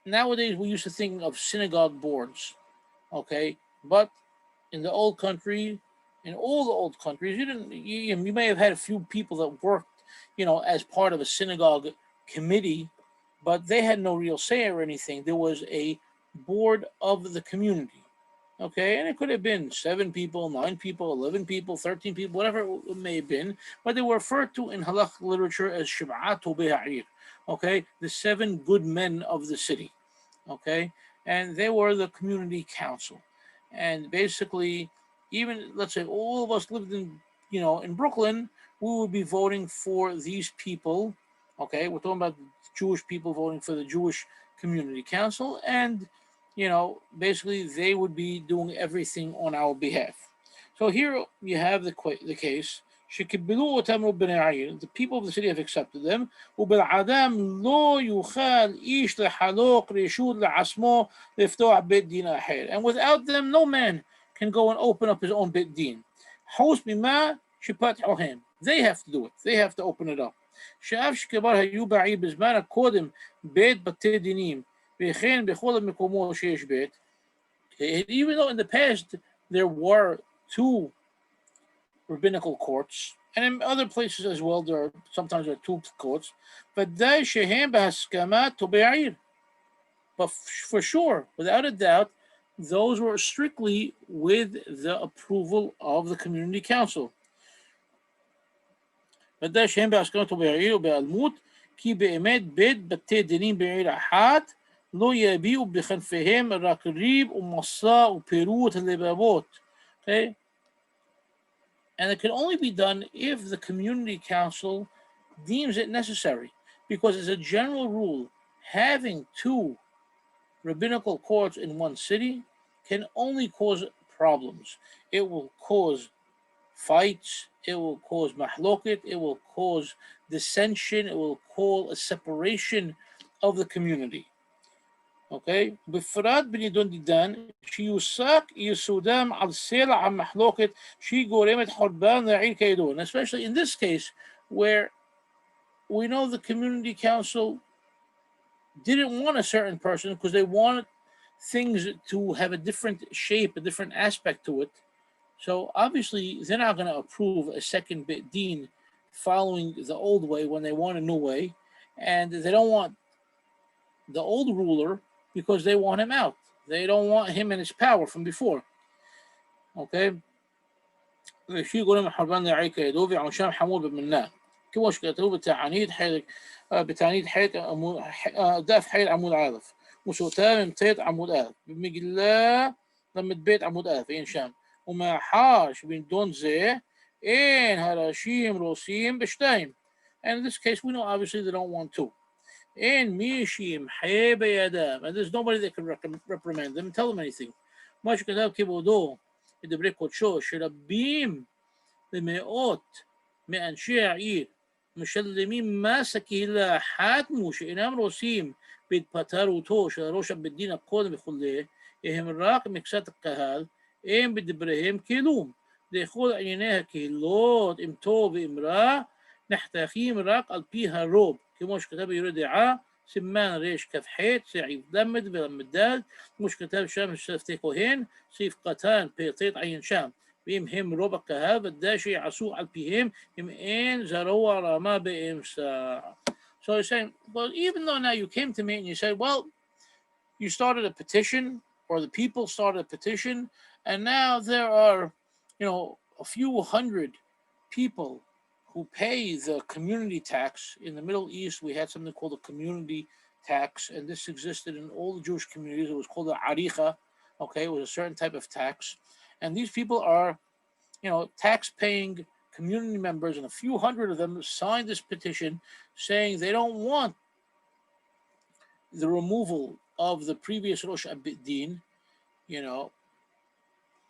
nowadays we used to think of synagogue boards, okay, but in the old country, in all the old countries, you may have had a few people that worked, as part of a synagogue committee, but they had no real say or anything. There was a board of the community. Okay, and it could have been 7 people, 9 people, 11 people, 13 people, whatever it may have been, but they were referred to in halakhic literature as Shib'at Tobei Ha'ir, okay, the 7 good men of the city, okay, and they were the community council. And basically, even let's say all of us lived in, in Brooklyn, we would be voting for these people. Okay, we're talking about Jewish people voting for the Jewish community council, and basically they would be doing everything on our behalf. So here you have the case. שקיבלו אותם בני העיר, the people of the city have accepted them, ובלעדם לא יוכל איש לחלוק רשות לעצמו לפתוח בית דין אחר. And without them, no man can go and open up his own beit din. חוץ ממה שפתחוהם. They have to do it. They have to open it up. שאף שכבר היו בעיר בזמן הקודם בית בתי דינים, וכן בכל המקומות שיש בית, even though in the past there were 2 rabbinical courts, and in other places as well, sometimes there are 2 courts, but for sure, without a doubt, those were strictly with the approval of the community council. כי באמת בית בתי דינים בעיר אחת לא יביעו בכנפיהם רק ריב ומסע ופירוט הלבבות. Okay? And it can only be done if the community council deems it necessary. Because as a general rule, having 2 rabbinical courts in one city can only cause problems. It will cause fights, it will cause mahloket, it will cause dissension, it will cause a separation of the community. Okay? בפרט בנידון דידן, שיוסק יסודם על סלע המחלוקת שהיא גורמת חורבן לעיר כידוע. Especially in this case, where we know the community council didn't want a certain person because they wanted things to have a different shape, a different aspect to it. So obviously, they're not going to approve a second beit din following the old way when they want a new way. And they don't want the old ruler because they want him out. They don't want him and his power from before. Okay? في يقولون حربان لعي كيدو في عشان حمول بمنا كوش كتبوا بتعنيد حيل داف حيل عمود عاطف وسوتام متيت عمود آف بمجلا لما بيت عمود آف إن شام وما حاش بين دون زي إن هراشيم روسيم بشتايم. And in this case, we know obviously they don't want to. And Mishim Hebe Yadam, and there's nobody that can reprimand them, tell them anything. Much Kadab Kibodo, in the Brekot Show, Shirabim, the Meot, Me'anshi A'ir, Mishalimim Masakila, Hatmu, Shinam Rosim, Bid Pataruto, Sharosha Bedina Kodem Khule, Ehem Rak, Mixat Kahal, Em Bidibrahim Kilum, the Khol Ayineh Kilot, Imto, Imra, نحتاخيم راق البيها روب كموش كتاب يردعا سمان ريش كفحيت سعيف دمد بلمداد مش كتاب شام شفتيكوهين سيف قتان بيطيط عين شام بيم هم روبك كهاب الداشي عسو على البيهم هم إن زروا راما بإمسا. So he's saying, well, even though now you came to me and you said, well, you started a petition or the people started a petition and now there are, a few hundred people who pay the community tax. In the Middle East, we had something called a community tax, and this existed in all the Jewish communities. It was called the aricha. Okay, it was a certain type of tax, and these people are, tax-paying community members, and a few hundred of them signed this petition saying they don't want the removal of the previous Rosh Abedin. He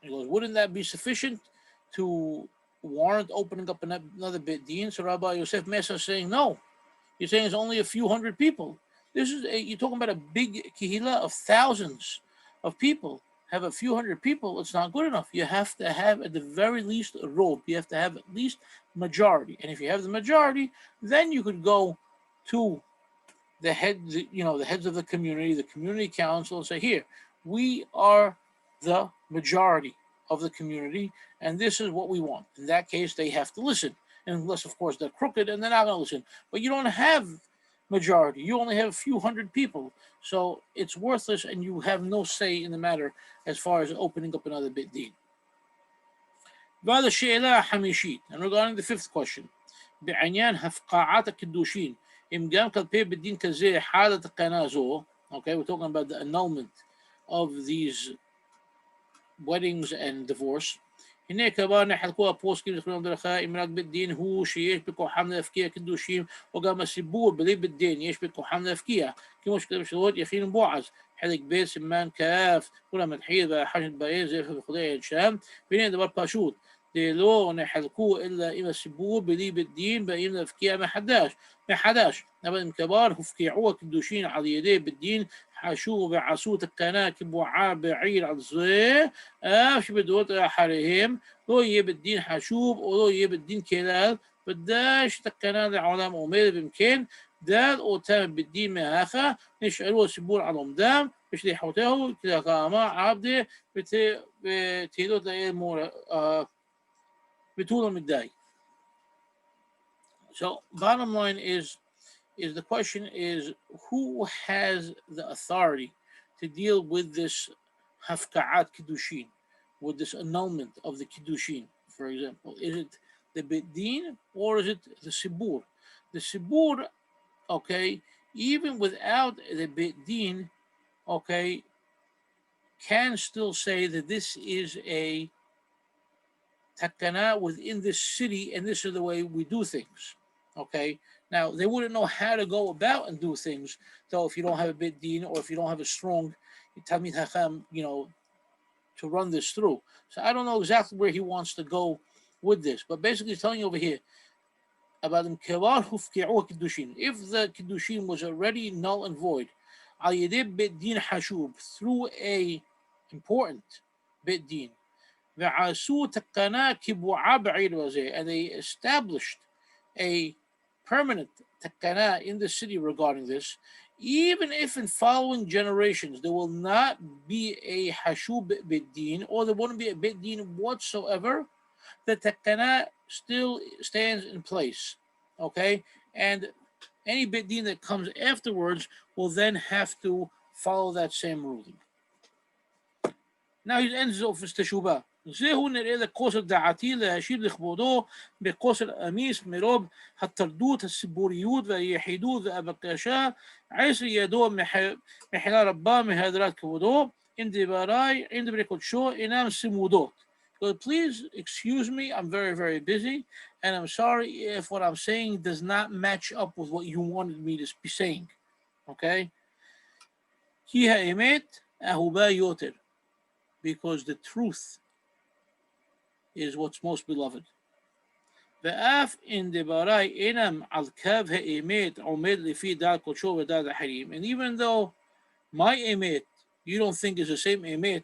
goes, wouldn't that be sufficient to warrant opening up another beit din? So Rabbi Yosef Messas saying no. You're saying it's only a few hundred people. You're talking about a big kehila of thousands of people. Have a few hundred people, it's not good enough. You have to have at the very least a robe. You have to have at least majority. And if you have the majority, then you could go to the heads, the heads of the community council, and say, here, we are the majority of the community, and this is what we want. In that case, they have to listen, unless, of course, they're crooked and they're not going to listen. But you don't have majority. You only have a few hundred people, so it's worthless, and you have no say in the matter as far as opening up another beit din. And regarding the 5th question, بعניין هفقاعات الكدوشين, אם גם כלפי בית דין כזה חל התקנה זו, okay, we're talking about the annulment of these weddings and divorce. הנה כבר נחלקו הפוסקים לכולם דרכה, אם רק בית דין הוא שיש בכוחם להפקיע קידושים, או גם הסיבור בלי בית דין יש בכוחם להפקיע, כמו שכתב בשבועות יכין בועז, חלק ב' סימן כ', כולם מתחיל והחשת באין זכר וכולי שם, והנה דבר פשוט, לא נחלקו אלא אם הסיבור בלי בית דין באים להפקיע מחדש, אבל אם כבר הופקעו הקידושין על ידי בית דין, חשו ועשו תקנה קבועה בעיר על זה, אף שבדורות אחריהם לא יהיה בית דין חשוב או לא יהיה בית דין כלל, ודאי שתקנה לעולם עומדת, ואם כן, דל אותם בית דין מהכה, נשארו הסיבור על עומדם, ושליחותיהו כדאמר עבדה ותהילות לאל בתול המדי. So bottom line is the question is, who has the authority to deal with this hafka'at kiddushin, with this annulment of the kiddushin, for example? Is it the beit din or is it the sibur? The sibur, okay, even without the beit din, okay, can still say that this is a takana within this city and this is the way we do things. Okay, now they wouldn't know how to go about and do things, though, if you don't have a bit din or if you don't have a strong Talmid Hakham, to run this through. So I don't know exactly where he wants to go with this, but basically he's telling you over here about if the kiddushin was already null and void, bit din hashub, through a important bit din, and they established a permanent takana in the city regarding this, even if in following generations there will not be a hashub bit din, or there wouldn't be a bit din whatsoever, the takana still stands in place, okay? And any bit din that comes afterwards will then have to follow that same ruling. Now he ends off with teshuvah. זהו נראה לכושר דעתי להשיב לכבודו בכושר אמיס מרוב התרדות, הסיבוריות והיחידות והבקשה, עשר ידו מחילה רבה מהדרת כבודו, in דבריי, in דברי קודשו, אינם סמודות. So please excuse me, I'm very, very busy, and I'm sorry if what I'm saying does not match up with what you wanted me to be saying. Okay? כי האמת אהובה יותר, because the truth is what's most beloved. ואף in דבריי אינם על קו האמת עומד לפי דעת קודשו ודעת אחרים. And even though my emet you don't think is the same emet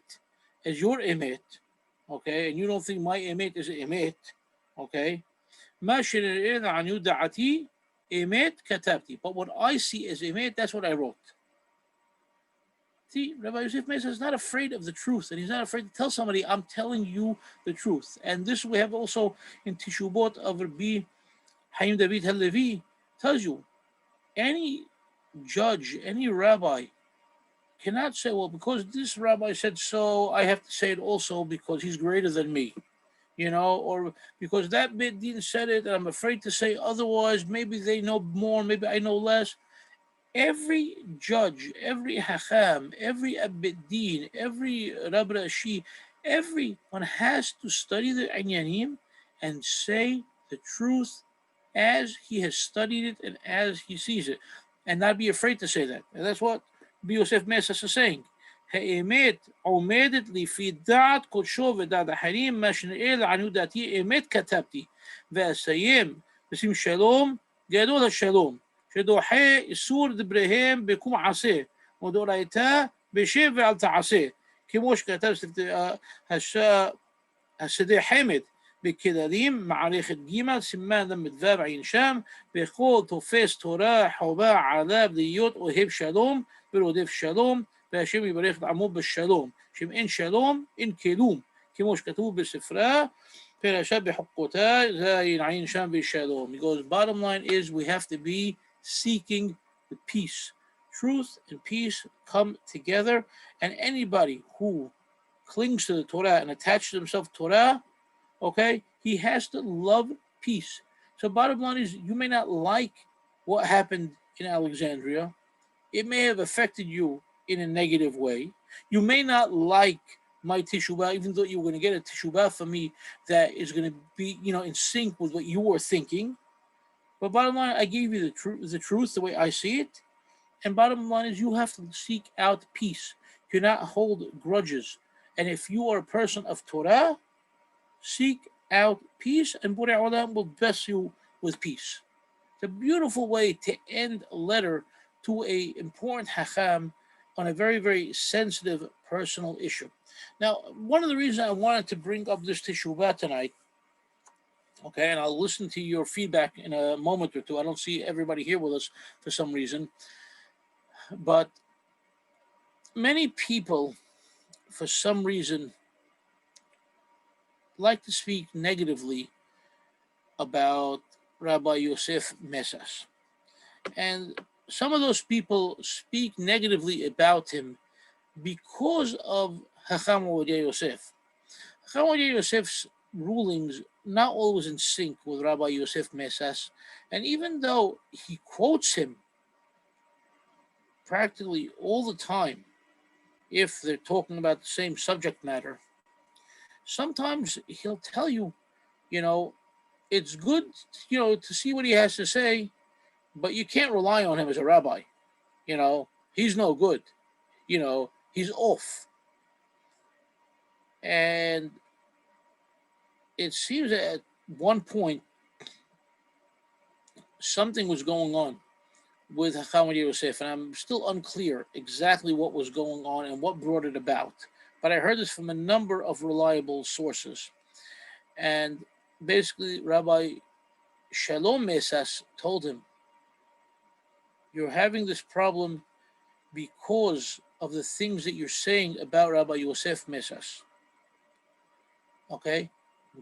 as your emet, okay, and you don't think my emet is emet, okay, מה שנראה לעניות דעתי emet כתבתי, but what I see as emet, that's what I wrote. See, Rabbi Yosef Messas is not afraid of the truth, and he's not afraid to tell somebody, I'm telling you the truth. And this we have also in Tishubot of Rabbi Haim David HaLevi, tells you, any judge, any rabbi cannot say, well, because this rabbi said so, I have to say it also because he's greater than me. Or because that bit didn't said it, and I'm afraid to say otherwise, maybe they know more, maybe I know less. Every judge, every Hakham, every Abedin, every Rab Rashi, everyone has to study the Anyanim and say the truth as he has studied it and as he sees it, and not be afraid to say that. And that's what Yosef Messas is saying. האמת עומדת לפי דעת קודשו ודעת אחרים, מה שנראה לעניות דעתי אמת כתבתי, ואסיים בשם שלום גדול השלום. שדוחה איסור דבריהם בקום עשה, ודאורייתא בשב ואל תעשה, כמו שכתב השדה חמד בכללים, מערכת ג' סימן ל"ו עין שם, וכל תופס תורה חובה עליו להיות אוהב שלום ורודף שלום, והשם יברך את עמו בשלום, שאם אין שלום אין כלום, כמו שכתוב בספרה, פרשת בחוקותיי, זין עין שם ושלום. Because bottom line is we have to be seeking the peace. Truth and peace come together, and anybody who clings to the Torah and attaches himself to Torah, okay, he has to love peace. So bottom line is, you may not like what happened in Alexandria. It may have affected you in a negative way. You may not like my teshuvah, even though you're going to get a teshuvah from me that is going to be, in sync with what you were thinking. But bottom line, I gave you the way I see it. And bottom line is, you have to seek out peace. You cannot hold grudges. And if you are a person of Torah, seek out peace, and Borei Olam will bless you with peace. It's a beautiful way to end a letter to a important Hakham on a very, very sensitive personal issue. Now, one of the reasons I wanted to bring up this teshuvah tonight, okay, and I'll listen to your feedback in a moment or two. I don't see everybody here with us for some reason, but many people, for some reason, like to speak negatively about Rabbi Yosef Messas. And some of those people speak negatively about him because of Hakham Yosef. Hakham Yosef's rulings not always in sync with Rabbi Yosef Messas, and even though he quotes him practically all the time, if they're talking about the same subject matter, sometimes he'll tell you, you know, it's good, to see what he has to say, but you can't rely on him as a rabbi. He's no good. He's off. And it seems that at one point something was going on with Hakham Yosef, and I'm still unclear exactly what was going on and what brought it about. But I heard this from a number of reliable sources. And basically, Rabbi Shalom Messas told him, "You're having this problem because of the things that you're saying about Rabbi Yosef Messas. Okay?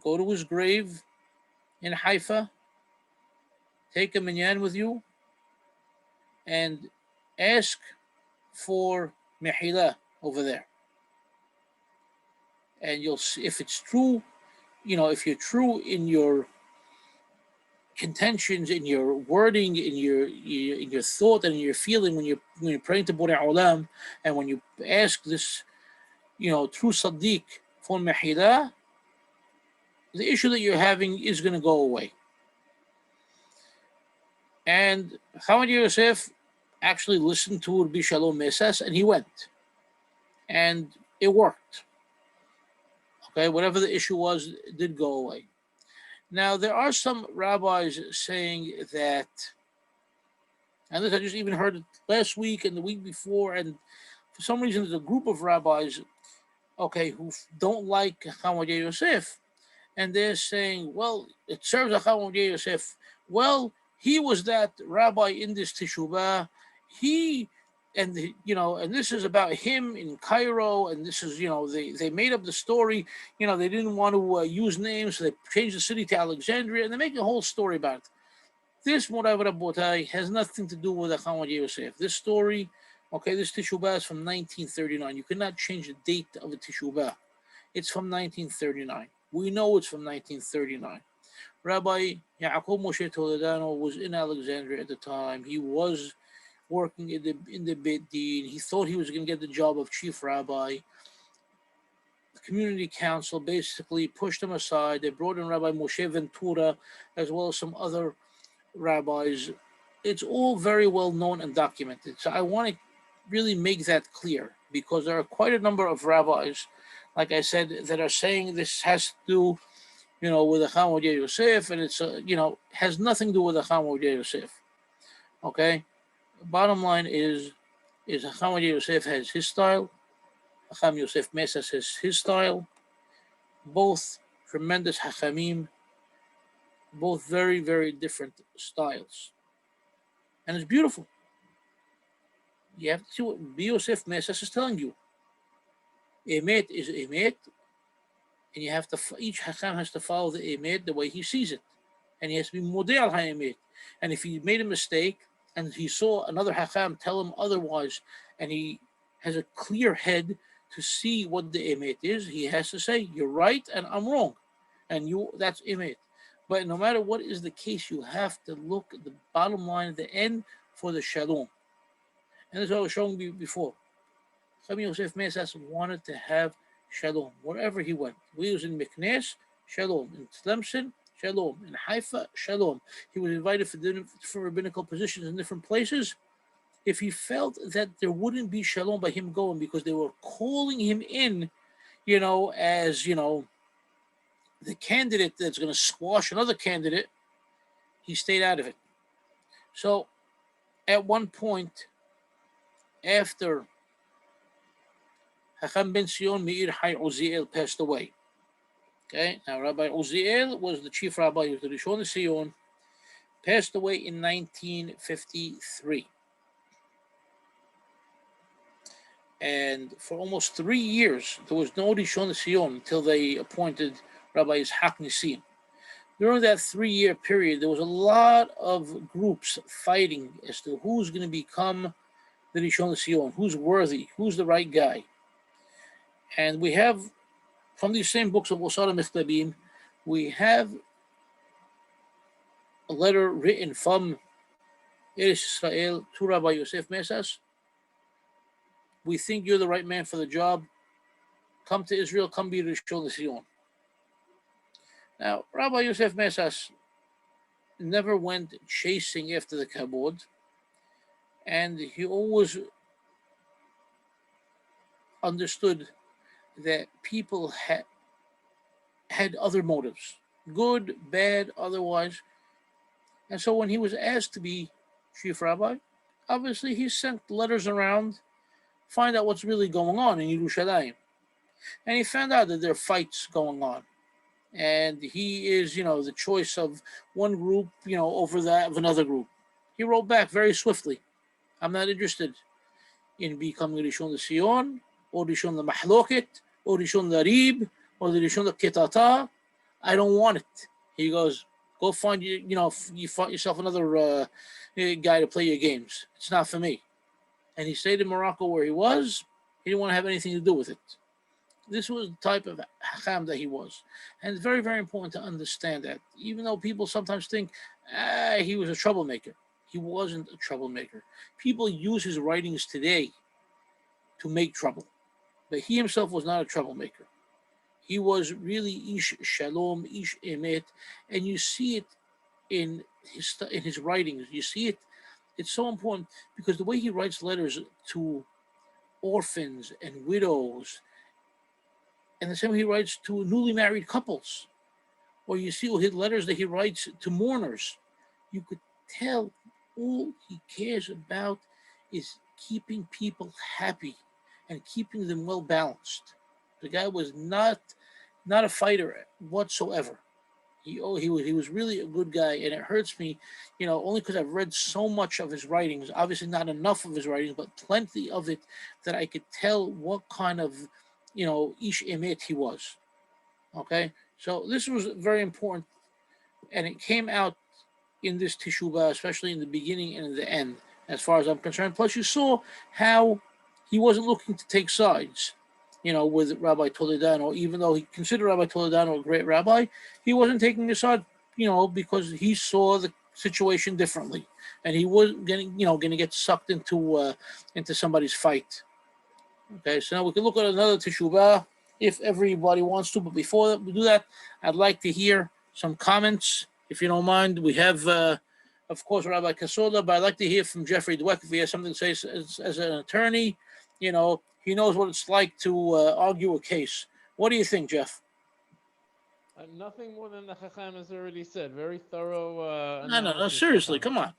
Go to his grave in Haifa, take a minyan with you, and ask for mehila over there. And you'll see if it's true, if you're true in your contentions, in your wording, in your thought, and in your feeling when you're praying to Borei Olam, and when you ask this, true Sadiq for mehila, the issue that you're having is going to go away." And Hamad Yosef actually listened to Rabbi Shalom Messas, and he went, and it worked. Okay, whatever the issue was, it did go away. Now, there are some rabbis saying that, and this I just even heard it last week and the week before, and for some reason there's a group of rabbis, okay, who don't like Hamad Yosef, and they're saying, well, it serves Hamad Yosef. Well, he was that rabbi in this teshuvah. And this is about him in Cairo, and this is, they made up the story. They didn't want to use names, so they changed the city to Alexandria, and they make a whole story about it. This, Moray Rabotai, has nothing to do with Hakham Yosef. This story, okay, this teshuvah is from 1939. You cannot change the date of a teshuvah. It's from 1939. We know it's from 1939. Rabbi Yaakov Moshe Toledano was in Alexandria at the time. He was working in the Beit Din. He thought he was going to get the job of chief rabbi. The community council basically pushed him aside. They brought in Rabbi Moshe Ventura, as well as some other rabbis. It's all very well known and documented. So I want to really make that clear, because there are quite a number of rabbis, like I said, that are saying this has to do, with Hakham Yosef, and it's has nothing to do with Hakham Yosef. Okay, bottom line is Hakham Yosef has his style, Hakham Yosef Messas has his style. Both tremendous Hachamim, both very, very different styles, and it's beautiful. You have to see what Yosef Messas is telling you. Emet is Emet, and you have to, each Hakam has to follow the Emet the way he sees it, and he has to be Model HaEmet. And if he made a mistake and he saw another Hakam tell him otherwise, and he has a clear head to see what the Emet is, he has to say, "You're right and I'm wrong," and that's Emet. But no matter what is the case, you have to look at the bottom line at the end for the shalom. And this is what I was showing you before. Chaim Yosef Messas wanted to have shalom wherever he went. We was in Meknes, shalom. In Tlemcen, shalom. In Haifa, shalom. He was invited for rabbinical positions in different places. If he felt that there wouldn't be shalom by him going because they were calling him in, as, the candidate that's going to squash another candidate, he stayed out of it. So at one point, after Hakham ben Sion Meir Hai Uziel passed away. Okay, now Rabbi Uziel was the chief rabbi of the Rishon Sion, passed away in 1953. And for almost 3 years, there was no Rishon Sion until they appointed Rabbi Ishaq Nisim. During that 3-year period, there was a lot of groups fighting as to who's going to become the Rishon Sion, who's worthy, who's the right guy. And we have, from these same books of Mosseri Michtabim, we have a letter written from Eretz Israel to Rabbi Yosef Messas. We think you're the right man for the job. Come to Israel, come be Rishon Sion. Now, Rabbi Yosef Messas never went chasing after the kabod, and he always understood that people had other motives, good, bad, otherwise. And so when he was asked to be chief rabbi, obviously he sent letters around, find out what's really going on in Yerushalayim. And he found out that there are fights going on. And he is, the choice of one group, over that of another group. He wrote back very swiftly, I'm not interested in becoming Rishon Sion, or Rishon Mahloket, or Rishon Rib, or the Rishon Ketata. I don't want it. He goes, go find you find yourself another guy to play your games. It's not for me. And he stayed in Morocco where he was. He didn't want to have anything to do with it. This was the type of Hakham that he was. And it's very, very important to understand that. Even though people sometimes think he was a troublemaker. He wasn't a troublemaker. People use his writings today to make trouble. But he himself was not a troublemaker. He was really Ish Shalom, Ish Emet. And you see it in his writings. You see it. It's so important because the way he writes letters to orphans and widows, and the same way he writes to newly married couples, or you see his letters that he writes to mourners, you could tell all he cares about is keeping people happy and keeping them well balanced. The guy was not a fighter whatsoever. He was really a good guy, and it hurts me, only because I've read so much of his writings. Obviously, not enough of his writings, but plenty of it that I could tell what kind of, ish emet he was. Okay, so this was very important, and it came out in this teshuvah, especially in the beginning and in the end, as far as I'm concerned. Plus, you saw how he wasn't looking to take sides. With Rabbi Toledano, even though he considered Rabbi Toledano a great rabbi, he wasn't taking a side, because he saw the situation differently, and he wasn't going to get sucked into somebody's fight. Okay, so now we can look at another teshuvah if everybody wants to. But before we do that, I'd like to hear some comments, if you don't mind. We have, of course, Rabbi Kasoda, but I'd like to hear from Jeffrey Dweck if he has something to say as an attorney. He knows what it's like to argue a case. What do you think, Jeff? Nothing more than the Hakham has already said. Very thorough No, analysis. seriously, Hakham. come on.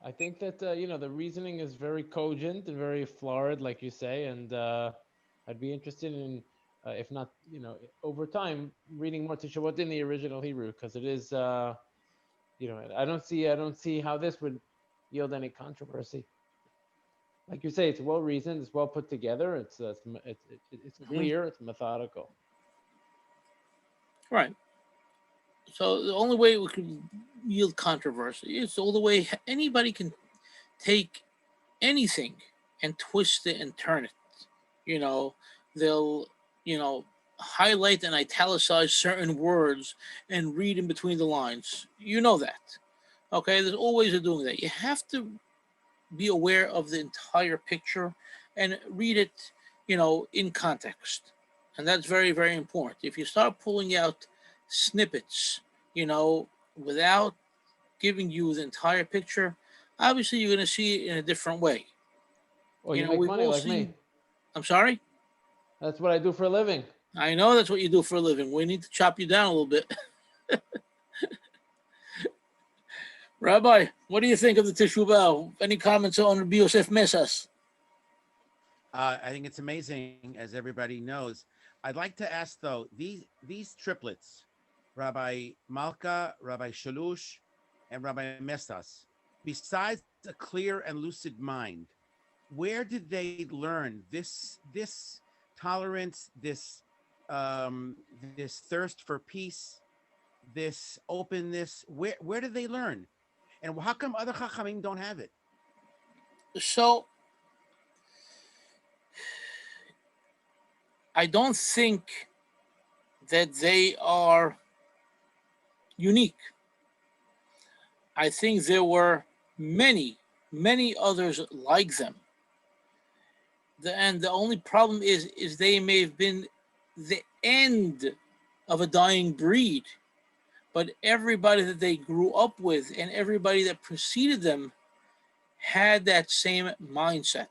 I think that the reasoning is very cogent and very florid, like you say, and I'd be interested in, if not, over time, reading more Tishavot in the original Hebrew, because it is, I don't see how this would yield any controversy. Like you say, it's well reasoned, it's well put together, it's clear, it's methodical. Right. So the only way we could yield controversy is the only way anybody can take anything and twist it and turn it. They'll, highlight and italicize certain words and read in between the lines. You know that. Okay, there's always a doing that. You have to be aware of the entire picture and read it, in context. And that's very, very important. If you start pulling out snippets, without giving you the entire picture, obviously you're going to see it in a different way. Well, you make We've money all like me. seen, I'm sorry? That's what I do for a living. I know that's what you do for a living. We need to chop you down a little bit. Rabbi, what do you think of the Tishu B'Av? Any comments on Rabbi Yosef Messas? I think it's amazing, as everybody knows. I'd like to ask though, these triplets, Rabbi Malka, Rabbi Shalush, and Rabbi Messas, besides a clear and lucid mind, where did they learn this tolerance, this thirst for peace, this openness? Where did they learn? And how come other Chachamim don't have it? So, I don't think that they are unique. I think there were many, many others like them. And the only problem is they may have been the end of a dying breed, but everybody that they grew up with and everybody that preceded them had that same mindset.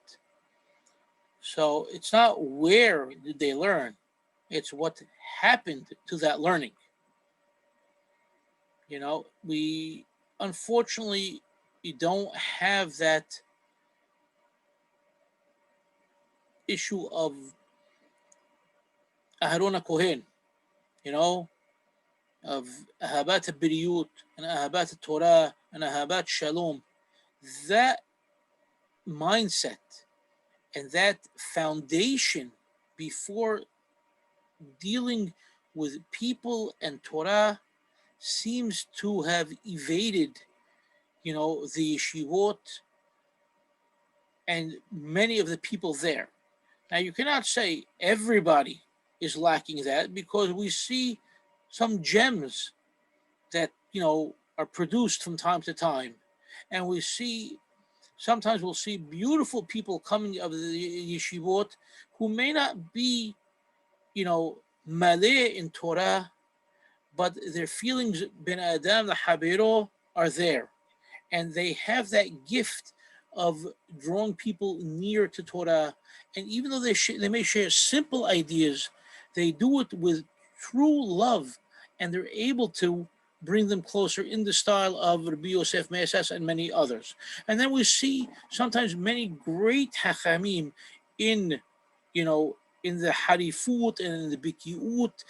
So it's not where did they learn, it's what happened to that learning. We unfortunately we don't have that issue of Aharon Kohen, you know, of Ahabat Biriyut and Ahabat Torah and Ahabat Shalom. That mindset and that foundation before dealing with people and Torah seems to have evaded, the yeshivot and many of the people there. Now, you cannot say everybody is lacking that because we see some gems that, are produced from time to time. And we see, sometimes we'll see beautiful people coming of the yeshivot who may not be, maleh in Torah, but their feelings, ben adam, the habero, are there. And they have that gift of drawing people near to Torah. And even though they may share simple ideas, they do it with true love, and they're able to bring them closer in the style of Rabbi Yosef Messas and many others. And then we see sometimes many great Hachamim in, in the Harifut and in the Bikiut,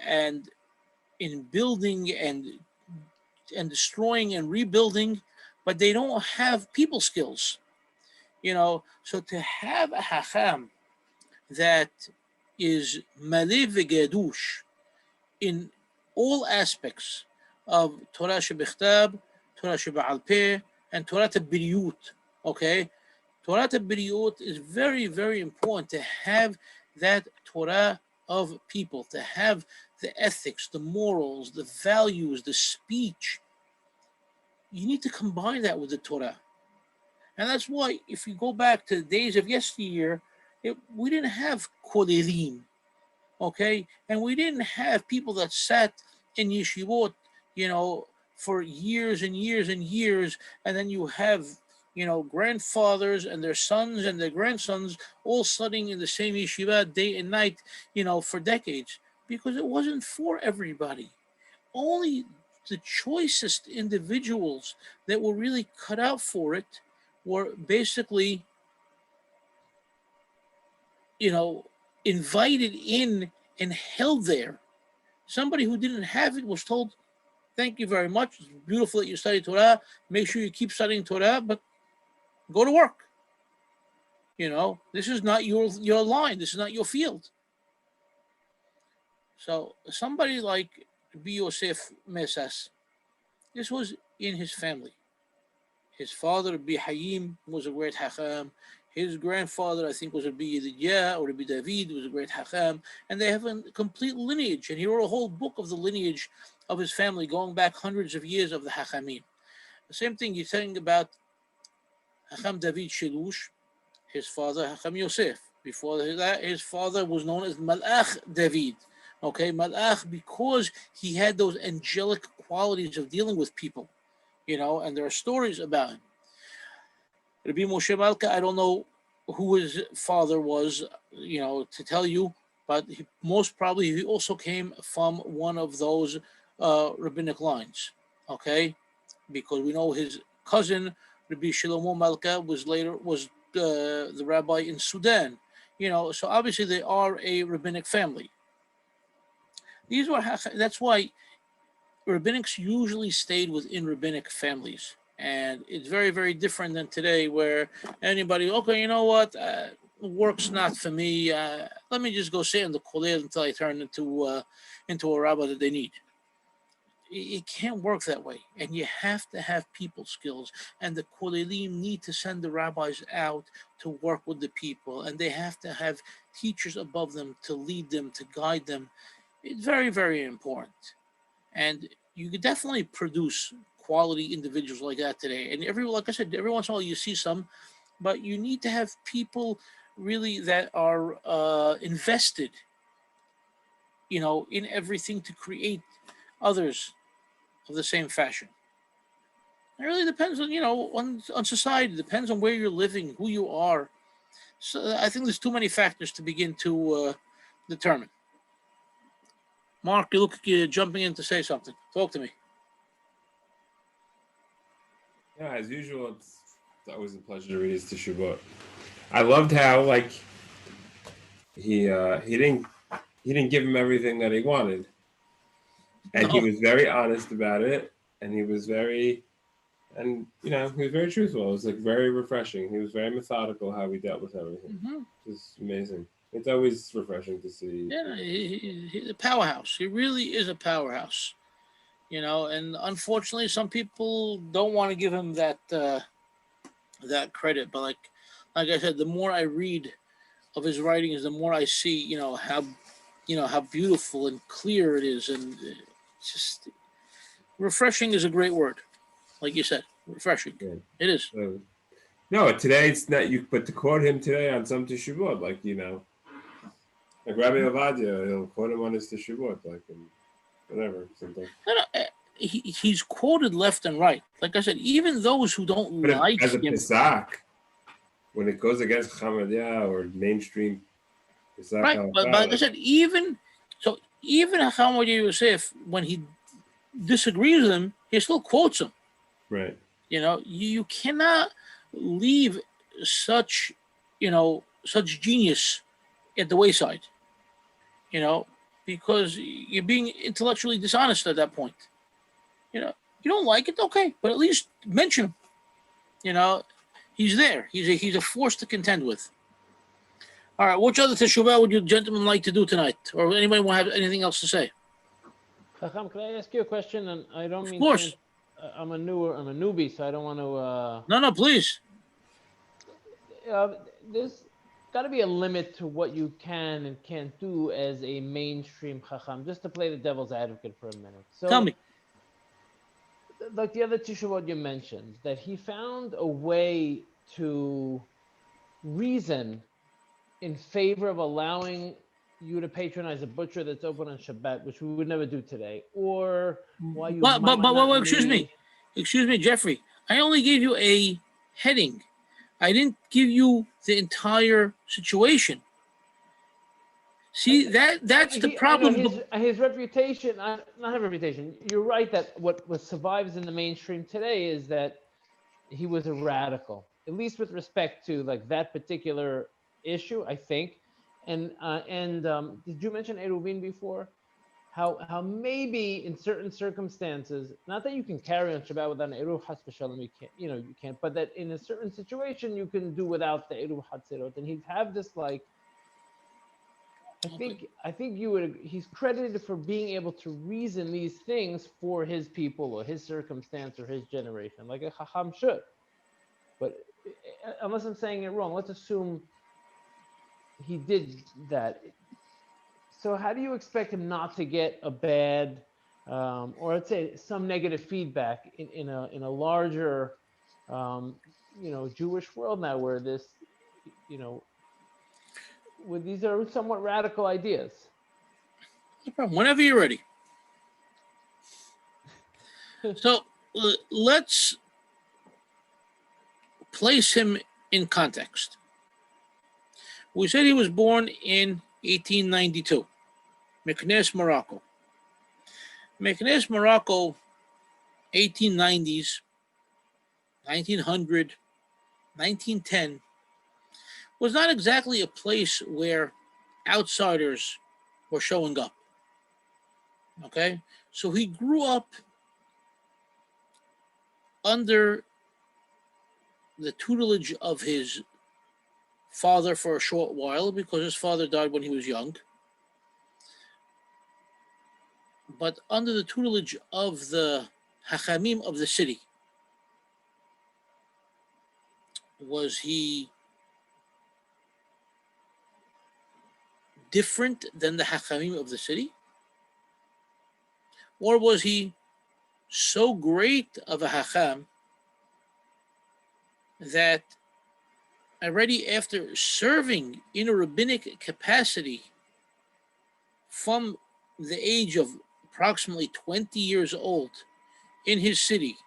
and in building and destroying and rebuilding, but they don't have people skills. So to have a Hacham that is Maleh v'Gedush in all aspects of Torah Shebichtab, Torah Sheba'al Peh, and Torah Biriyut, okay? Torah Biriyut is very, very important to have that Torah of people, to have the ethics, the morals, the values, the speech. You need to combine that with the Torah. And that's why, if you go back to the days of yesteryear, we didn't have kolerim, okay? And we didn't have people that sat in yeshivot, for years and years and years. And then you have, grandfathers and their sons and their grandsons all studying in the same yeshiva day and night, for decades, because it wasn't for everybody. Only the choicest individuals that were really cut out for it were basically, invited in and held there. Somebody who didn't have it was told, thank you very much. It's beautiful that you study Torah. Make sure you keep studying Torah, but go to work. This is not your line. This is not your field. So somebody like B. Yosef Messas, this was in his family. His father, Bi Hayim, was a great Hakham. His grandfather, I think, was Rabbi Yedidyah or Rabbi David, was a great Hakham, and they have a complete lineage. And he wrote a whole book of the lineage of his family, going back hundreds of years of the Hachamim. The same thing you're saying about Hakham David Shilush, his father Hakham Yosef. Before that, his father was known as Malach David. Okay, Malach, because he had those angelic qualities of dealing with people, and there are stories about him. Rabbi Moshe Malka, I don't know who his father was, to tell you, but most probably he also came from one of those rabbinic lines, okay? Because we know his cousin, Rabbi Shlomo Malka, was the rabbi in Sudan, so obviously they are a rabbinic family. That's why rabbinics usually stayed within rabbinic families. And it's very, very different than today where anybody, okay, you know what, work's not for me. Let me just go sit in the kollel until I turn into a rabbi that they need. It can't work that way. And you have to have people skills. And the kollelim need to send the rabbis out to work with the people. And they have to have teachers above them to lead them, to guide them. It's very, very important. And you could definitely produce quality individuals like that today. And like I said, every once in a while you see some, but you need to have people really that are invested, in everything to create others of the same fashion. It really depends on, on society. It depends on where you're living, who you are. So I think there's too many factors to begin to determine. Mark, you look like you're jumping in to say something. Talk to me. Yeah, as usual, it's always a pleasure to read his Teshuvot. I loved how he didn't give him everything that he wanted, and he was very honest about it, and he was very truthful. It was very refreshing. He was very methodical how he dealt with everything. Mm-hmm. It's amazing. It's always refreshing to see. Yeah, he's a powerhouse. He really is a powerhouse. And unfortunately, some people don't want to give him that credit. But like I said, the more I read of his writings, the more I see, how beautiful and clear it is, and it's just refreshing is a great word, like you said, refreshing. Yeah. It is. No, today it's not. But to quote him today on some teshuvot, like Rabbi Ovadia, he'll quote him on his teshuvot, whatever, something. He's quoted left and right. Like I said, even those who don't like as a him, Pesach, when it goes against Hamadiyah or mainstream Pesach, right? But like I said, even Hakham Yosef, when he disagrees with him, he still quotes him. Right. You cannot leave such genius at the wayside. Because you're being intellectually dishonest at that point. You don't like it, okay, but at least mention him. He's there. He's a force to contend with. All right, which other teshuvah would you gentlemen like to do tonight? Or anybody want to have anything else to say? Hakham, can I ask you a question? And I don't mean. Of course. I'm a newbie, so I don't want to. No, please. There's got to be a limit to what you can and can't do as a mainstream Hakham. Just to play the devil's advocate for a minute. So, tell me. Like the other teshuvot you mentioned, that he found a way to reason in favor of allowing you to patronize a butcher that's open on Shabbat, which we would never do today, or why you excuse me, Jeffrey. I only gave you a heading. I didn't give you the entire situation. See, that's the problem. His reputation, not his reputation. You're right that what survives in the mainstream today is that he was a radical, at least with respect to that particular issue, I think. And did you mention Eruvin before? How maybe in certain circumstances, not that you can carry on Shabbat without an Eruv Chas v'Shalom, you can't, but that in a certain situation you can do without the Eruv Hatzirot, and he'd have this I think he's credited for being able to reason these things for his people or his circumstance or his generation, like a Chacham should. But unless I'm saying it wrong, let's assume he did that. So how do you expect him not to get a bad, or let's say some negative feedback in a larger, Jewish world now, where this, you know, where these are somewhat radical ideas? No problem. Whenever you're ready. So let's place him in context. We said he was born in 1892, Meknes, Morocco. Meknes, Morocco, 1890s, 1900, 1910, was not exactly a place where outsiders were showing up. Okay? So he grew up under the tutelage of his father for a short while because his father died when he was young. But under the tutelage of the Hachamim of the city. Was he different than the Hachamim of the city? Or was he so great of a Hacham that already after serving in a rabbinic capacity from the age of approximately 20 years old in his city,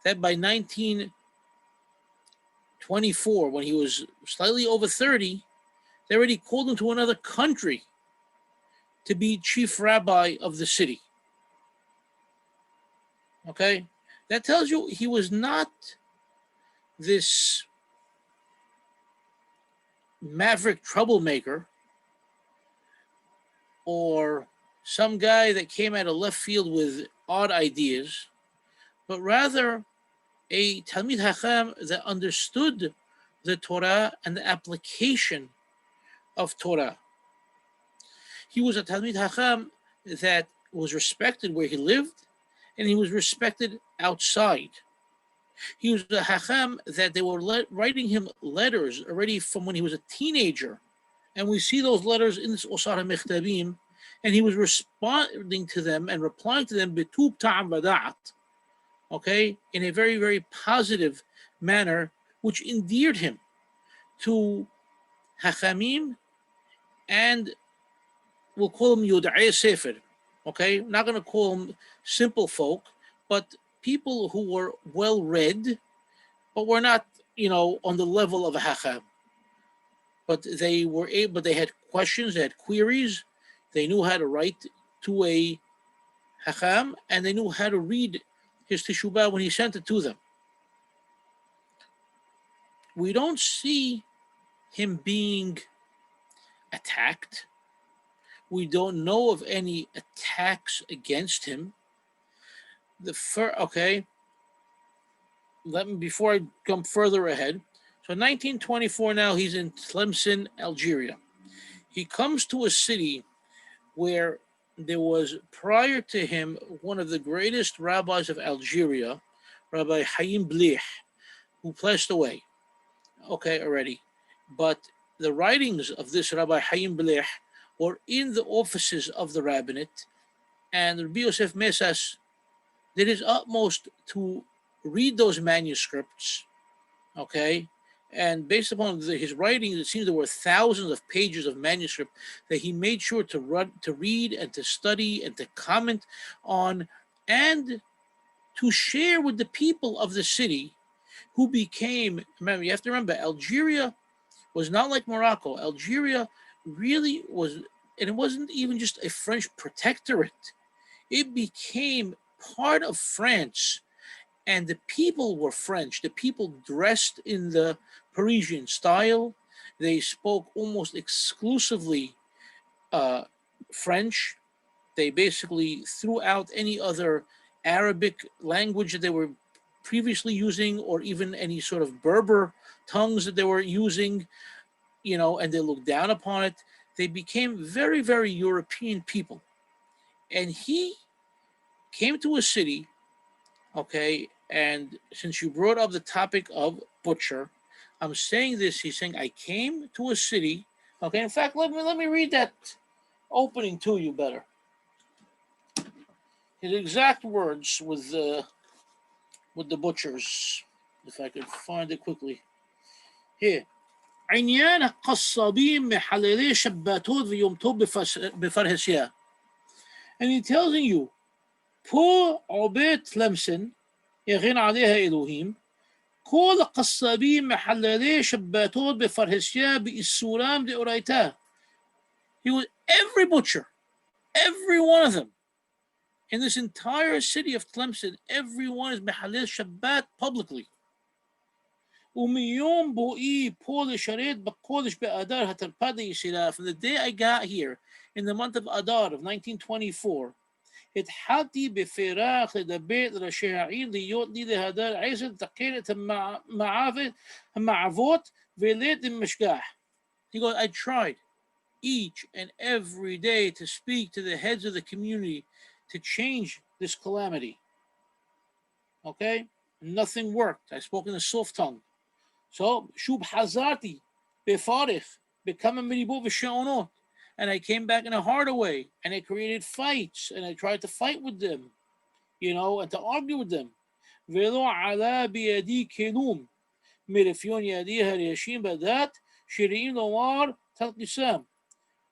that by 1924, when he was slightly over 30, they already called him to another country to be chief rabbi of the city. Okay? That tells you he was not this maverick troublemaker or some guy that came out of left field with odd ideas, but rather a Talmid Hacham that understood the Torah and the application of Torah. He was a Talmid Hacham that was respected where he lived, and he was respected outside. He was a Hacham that they were writing him letters already from when he was a teenager. And we see those letters in this Osar HaMechtabim, and he was responding to them and replying to them betub ta'am v'da'at, okay, in a very, very positive manner, which endeared him to Hachamim, and we'll call them Yoda'ei Sefer, okay? We're not going to call them simple folk, but people who were well read, but were not, on the level of a Hacham. But they were able, but they had questions, they had queries, they knew how to write to a Hacham, and they knew how to read his Teshubah when he sent it to them. We don't see him being attacked. We don't know of any attacks against him. Before I come further ahead. So 1924 now, he's in Tlemcen, Algeria. He comes to a city where there was, prior to him, one of the greatest rabbis of Algeria, Rabbi Haim Blih, who passed away. Okay, already. But the writings of this Rabbi Haim Blih were in the offices of the rabbinate, and Rabbi Yosef Messas did his utmost to read those manuscripts, okay? And based upon his writings, it seems there were thousands of pages of manuscript that he made sure to read and to study and to comment on and to share with the people of the city who became, remember, you have to remember, Algeria was not like Morocco. Algeria really was, and it wasn't even just a French protectorate. It became part of France, and the people were French. The people dressed in the Parisian style. They spoke almost exclusively French. They basically threw out any other Arabic language that they were previously using, or even any sort of Berber tongues that they were using, and they looked down upon it. They became very, very European people. And he came to a city, okay, And since you brought up the topic of butcher, I'm saying this. He's saying I came to a city. Okay. In fact, let me read that opening to you better. His exact words with the butchers. If I could find it quickly. Here. عينيان قصابين محللي شباتوت ويوم توب بفرهسيا. And he's telling you, פה عبيد لمسن يغين عليها إلهيم كل قصابين محللي شباتوت بفرهسيا بإسولام دي أوريتا. He was every butcher, every one of them. In this entire city of Tlemcen, everyone is محلل شبات publicly. وميوم بوئي بولش شريت بقولش بأدار هتربادي يسيلا. From the day I got here in the month of Adar of 1924, התحلتي بفراخ لدبيت رشاعين ليوت لي لهدار عيسى تقيلت معافوت وليت المشكاح. He goes, I tried each and every day to speak to the heads of the community to change this calamity. Okay? Nothing worked. I spoke in a soft tongue. So, shub hazarti, befarich, become a miribu v'sheonot. And I came back in a harder way, and I created fights, and I tried to fight with them, and to argue with them. Velo ala biyadi kelum, mirifyon yadi hariyashim badat, shiri'im lomar talqisam.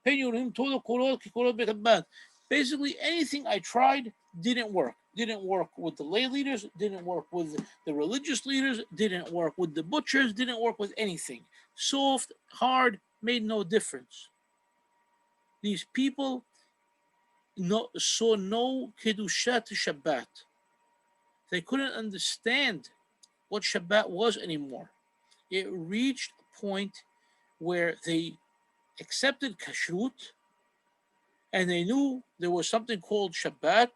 Penyurim todo korot kikorot betabbat. Basically, anything I tried didn't work. Didn't work with the lay leaders, didn't work with the religious leaders, didn't work with the butchers, didn't work with anything. Soft, hard, made no difference. These people saw no Kedushat Shabbat. They couldn't understand what Shabbat was anymore. It reached a point where they accepted kashrut, and they knew there was something called Shabbat,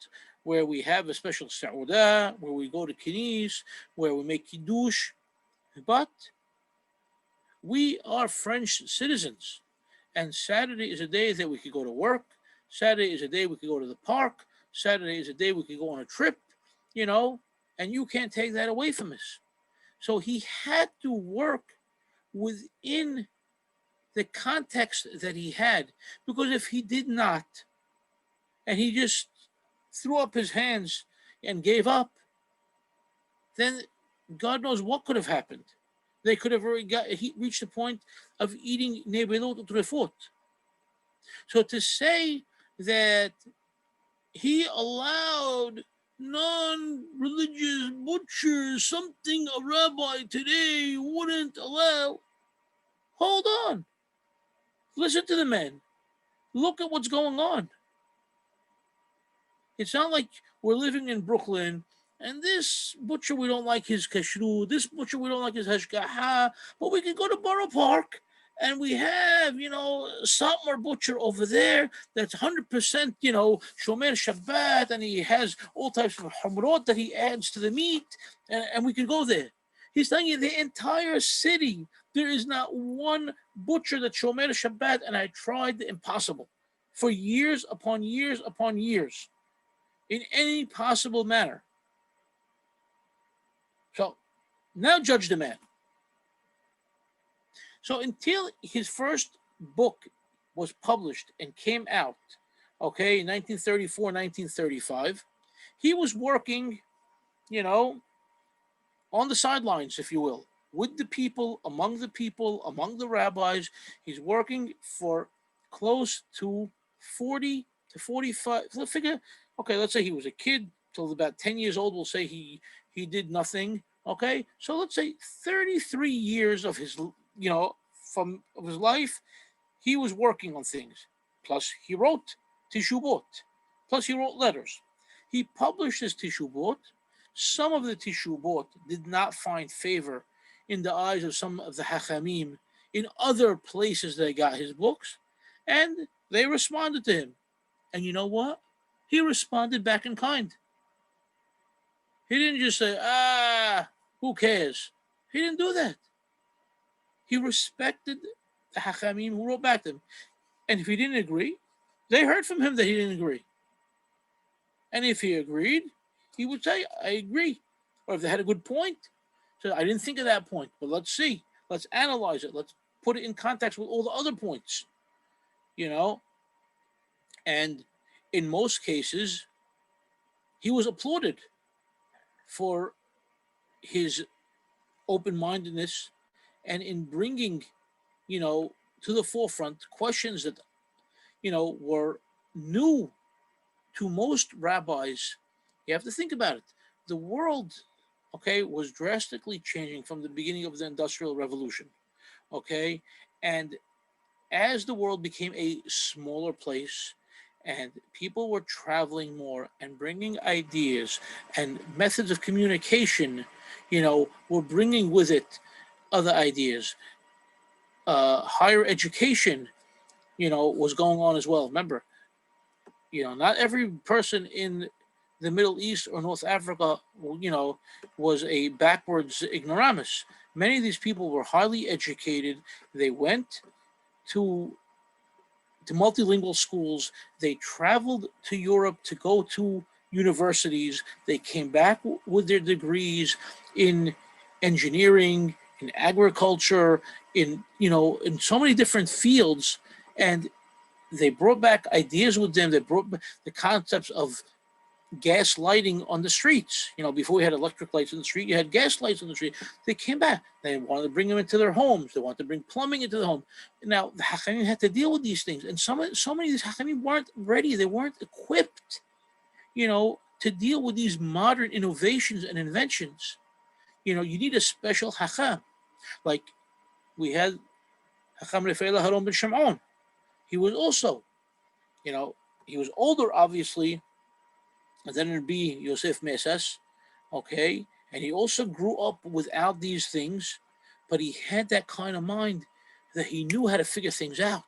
where we have a special Sa'udah, where we go to Kinis, where we make Kiddush. But we are French citizens, and Saturday is a day that we could go to work. Saturday is a day we could go to the park. Saturday is a day we could go on a trip, and you can't take that away from us. So he had to work within the context that he had, because if he did not, and he just threw up his hands and gave up, then God knows what could have happened. They could have already reached the point of eating nebelot utrefot. So to say that he allowed non-religious butchers, something a rabbi today wouldn't allow, hold on. Listen to the man. Look at what's going on. It's not like we're living in Brooklyn and this butcher, we don't like his kashrut, this butcher, we don't like his hashgaha, but we can go to Borough Park and we have, Satmar butcher over there that's 100%, Shomer Shabbat, and he has all types of humrot that he adds to the meat, and we can go there. He's telling you the entire city, there is not one butcher that's Shomer Shabbat, and I tried the impossible for years upon years upon years in any possible manner. So now judge the man. So until his first book was published and came out, okay, in 1934, 1935, he was working, on the sidelines, if you will, with the people, among the rabbis. He's working for close to 40 to 45. Let's figure, okay, let's say he was a kid till about 10 years old. We'll say he did nothing. Okay, so let's say 33 years of his, of his life, he was working on things. Plus, he wrote tishubot. Plus, he wrote letters. He published his tishubot. Some of the tishubot did not find favor in the eyes of some of the Hachamim in other places they got his books, and they responded to him. And you know what? He responded back in kind. He didn't just say, who cares? He didn't do that. He respected the Hachamim who wrote back to him. And if he didn't agree, they heard from him that he didn't agree. And if he agreed, he would say, I agree. or if they had a good point. So I didn't think of that point, but let's see. Let's analyze it. Let's put it in context with all the other points, you know? And in most cases, he was applauded for his open-mindedness and in bringing, to the forefront questions that, were new to most rabbis. You have to think about it. The world, okay, was drastically changing from the beginning of the Industrial Revolution, okay? And as the world became a smaller place and people were traveling more and bringing ideas and methods of communication, were bringing with it other ideas. Higher education, was going on as well. Remember, not every person in the Middle East or North Africa, was a backwards ignoramus. Many of these people were highly educated. They went to multilingual schools. They traveled to Europe to go to universities. They came back with their degrees in engineering, in agriculture, in so many different fields. And they brought back ideas with them. They brought back the concepts of gas lighting on the streets. Before we had electric lights on the street, you had gas lights on the street. They came back. They wanted to bring them into their homes. They wanted to bring plumbing into the home. Now, the Hachamim had to deal with these things. And so many of these Hachamim weren't ready. They weren't equipped, to deal with these modern innovations and inventions. You need a special Hacham. Like we had Hacham Refael Haron ben Shimon. He was also, he was older, obviously, and then it'd be Yosef Messas, okay? And he also grew up without these things, but he had that kind of mind that he knew how to figure things out,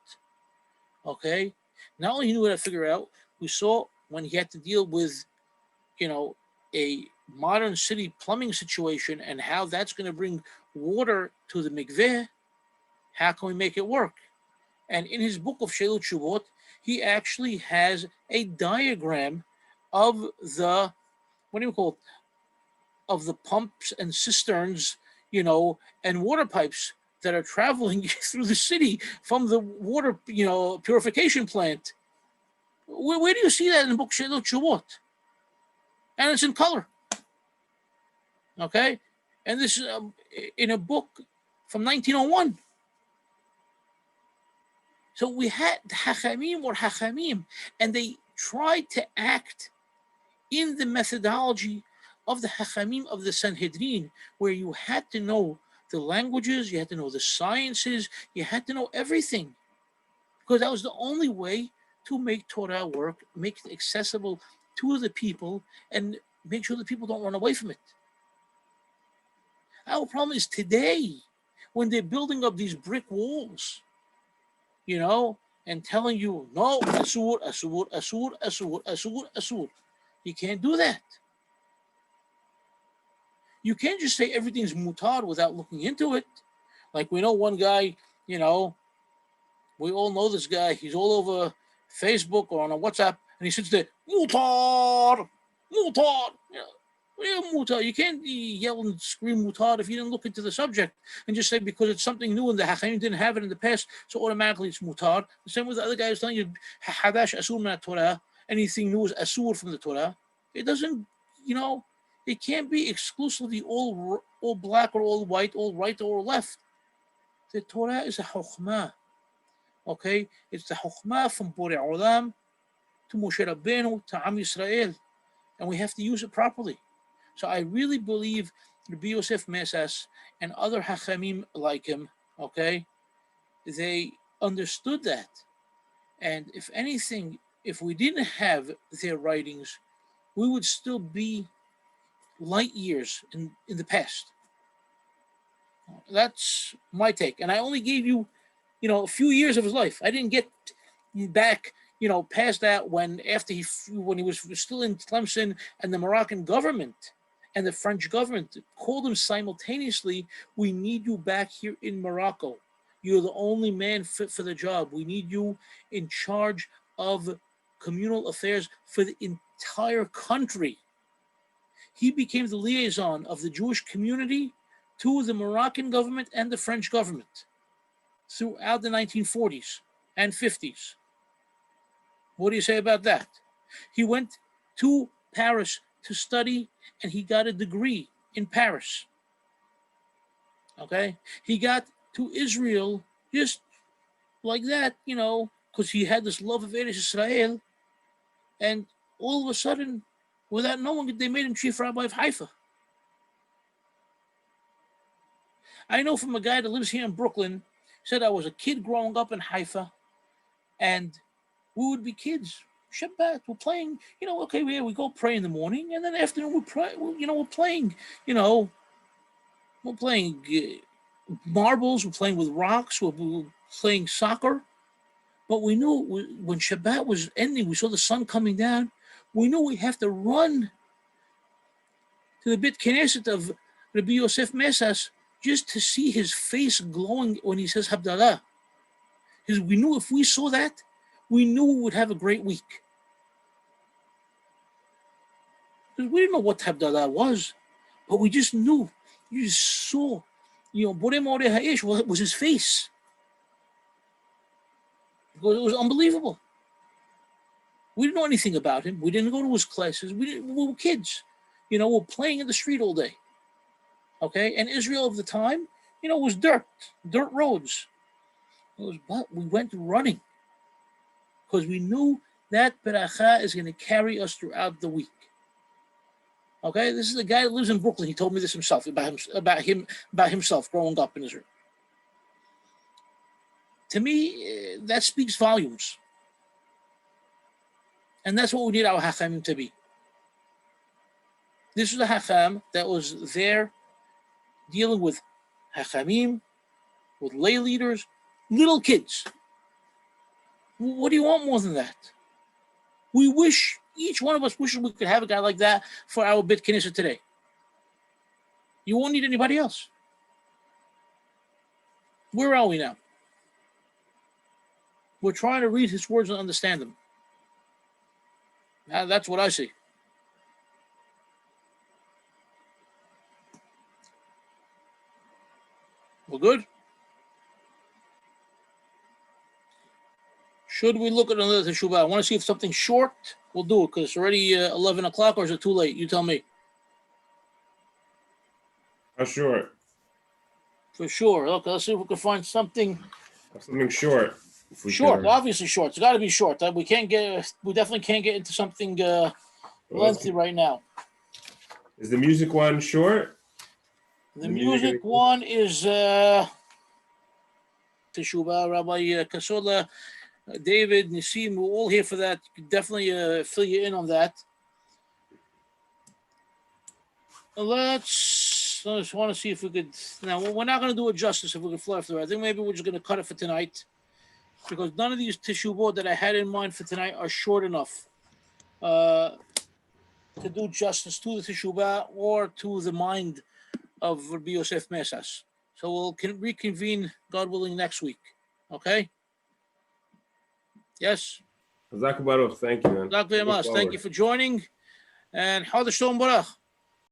okay? Not only he knew how to figure out, we saw when he had to deal with, a modern city plumbing situation and how that's going to bring water to the mikveh, how can we make it work? And in his book of Shelut Shuvot, he actually has a diagram of the, of the pumps and cisterns, and water pipes that are traveling through the city from the water, purification plant. Where do you see that in the book Shelut Shuvot? And it's in color. Okay? And this is in a book from 1901. So we had Hachamim or Hachamim, and they tried to act in the methodology of the Hachamim of the Sanhedrin, where you had to know the languages, you had to know the sciences, you had to know everything. Because that was the only way to make Torah work, make it accessible to the people, and make sure the people don't run away from it. Our problem is today, when they're building up these brick walls, and telling you, no, asur, asur, asur, asur, asur, asur. You can't do that. You can't just say everything's mutar without looking into it. Like we know one guy, we all know this guy. He's all over Facebook or on a WhatsApp, and he sits there, mutar, mutar. Mutar. You can't yell and scream mutar if you didn't look into the subject and just say because it's something new and the Hachamim didn't have it in the past, so automatically it's mutar. The same with the other guy who's telling you, hadash asur min Torah. Anything new is asur from the Torah. It doesn't, it can't be exclusively all black or all white, all right or all left. The Torah is a chokhmah, okay? It's the chokhmah from Borei Olam to Moshe Rabbeinu to Am Yisrael, and we have to use it properly. So I really believe Rabbi Yosef Messas and other Hachamim like him, okay, they understood that. And if anything, if we didn't have their writings, we would still be light years in the past. That's my take. And I only gave you, a few years of his life. I didn't get back, past that when he was still in Tlemcen and the Moroccan government and the French government called him simultaneously, we need you back here in Morocco. You're the only man fit for the job. We need you in charge of communal affairs for the entire country. he became the liaison of the Jewish community to the Moroccan government and the French government throughout the 1940s and 50s. What do you say about that? He went to Paris to study, and he got a degree in Paris. Okay? He got to Israel just like that, because he had this love of Eretz Israel, and all of a sudden, without knowing it, they made him chief rabbi of Haifa. I know from a guy that lives here in Brooklyn, said I was a kid growing up in Haifa, and we would be kids. Shabbat, we're playing, okay, we go pray in the morning, and then afternoon we're playing, we're playing marbles, we're playing with rocks, we're playing soccer. But we knew when Shabbat was ending, we saw the sun coming down, we knew we have to run to the Beit Knesset of Rabbi Yosef Messas just to see his face glowing when he says Havdalah. Because we knew if we saw that, we knew we would have a great week. Because we didn't know what Havdalah was, but we just knew. You just saw, Borei Moreh Ha'ish was his face. It was unbelievable. We didn't know anything about him. We didn't go to his classes. We were kids. We're playing in the street all day. Okay? And Israel of the time, was dirt roads. But we went running because we knew that beracha is going to carry us throughout the week. Okay? This is a guy that lives in Brooklyn. He told me this himself, about himself growing up in Israel. To me, that speaks volumes. And that's what we need our Hakham to be. This was a Hakham that was there dealing with Hakhamim, with lay leaders, little kids. What do you want more than that? Each one of us wishes we could have a guy like that for our Beit Knesset today. You won't need anybody else. Where are we now? We're trying to read his words and understand them. Now, that's what I see. We're good? Should we look at another teshuvah? I want to see if something's short. We'll do it because it's already 11 o'clock, or is it too late? You tell me. How short? For sure. Okay, let's see if we can find something. Something short. Short, obviously short. It's got to be short. We definitely can't get into something lengthy right now. Is the music one short? The music one is Teshuvah, Rabbi Kasola, David, Nisim, we're all here for that. Definitely fill you in on that. I just want to see if we could. Now, we're not going to do it justice if we can fly through. I think maybe we're just going to cut it for tonight, because none of these teshuvot that I had in mind for tonight are short enough to do justice to the teshuvah or to the mind of Rabbi Yosef Messas. So we'll reconvene, God willing, next week. Okay? Yes? Hazak Baruch, thank you, man. Thank you for joining. And Chodesh Shalom Barach.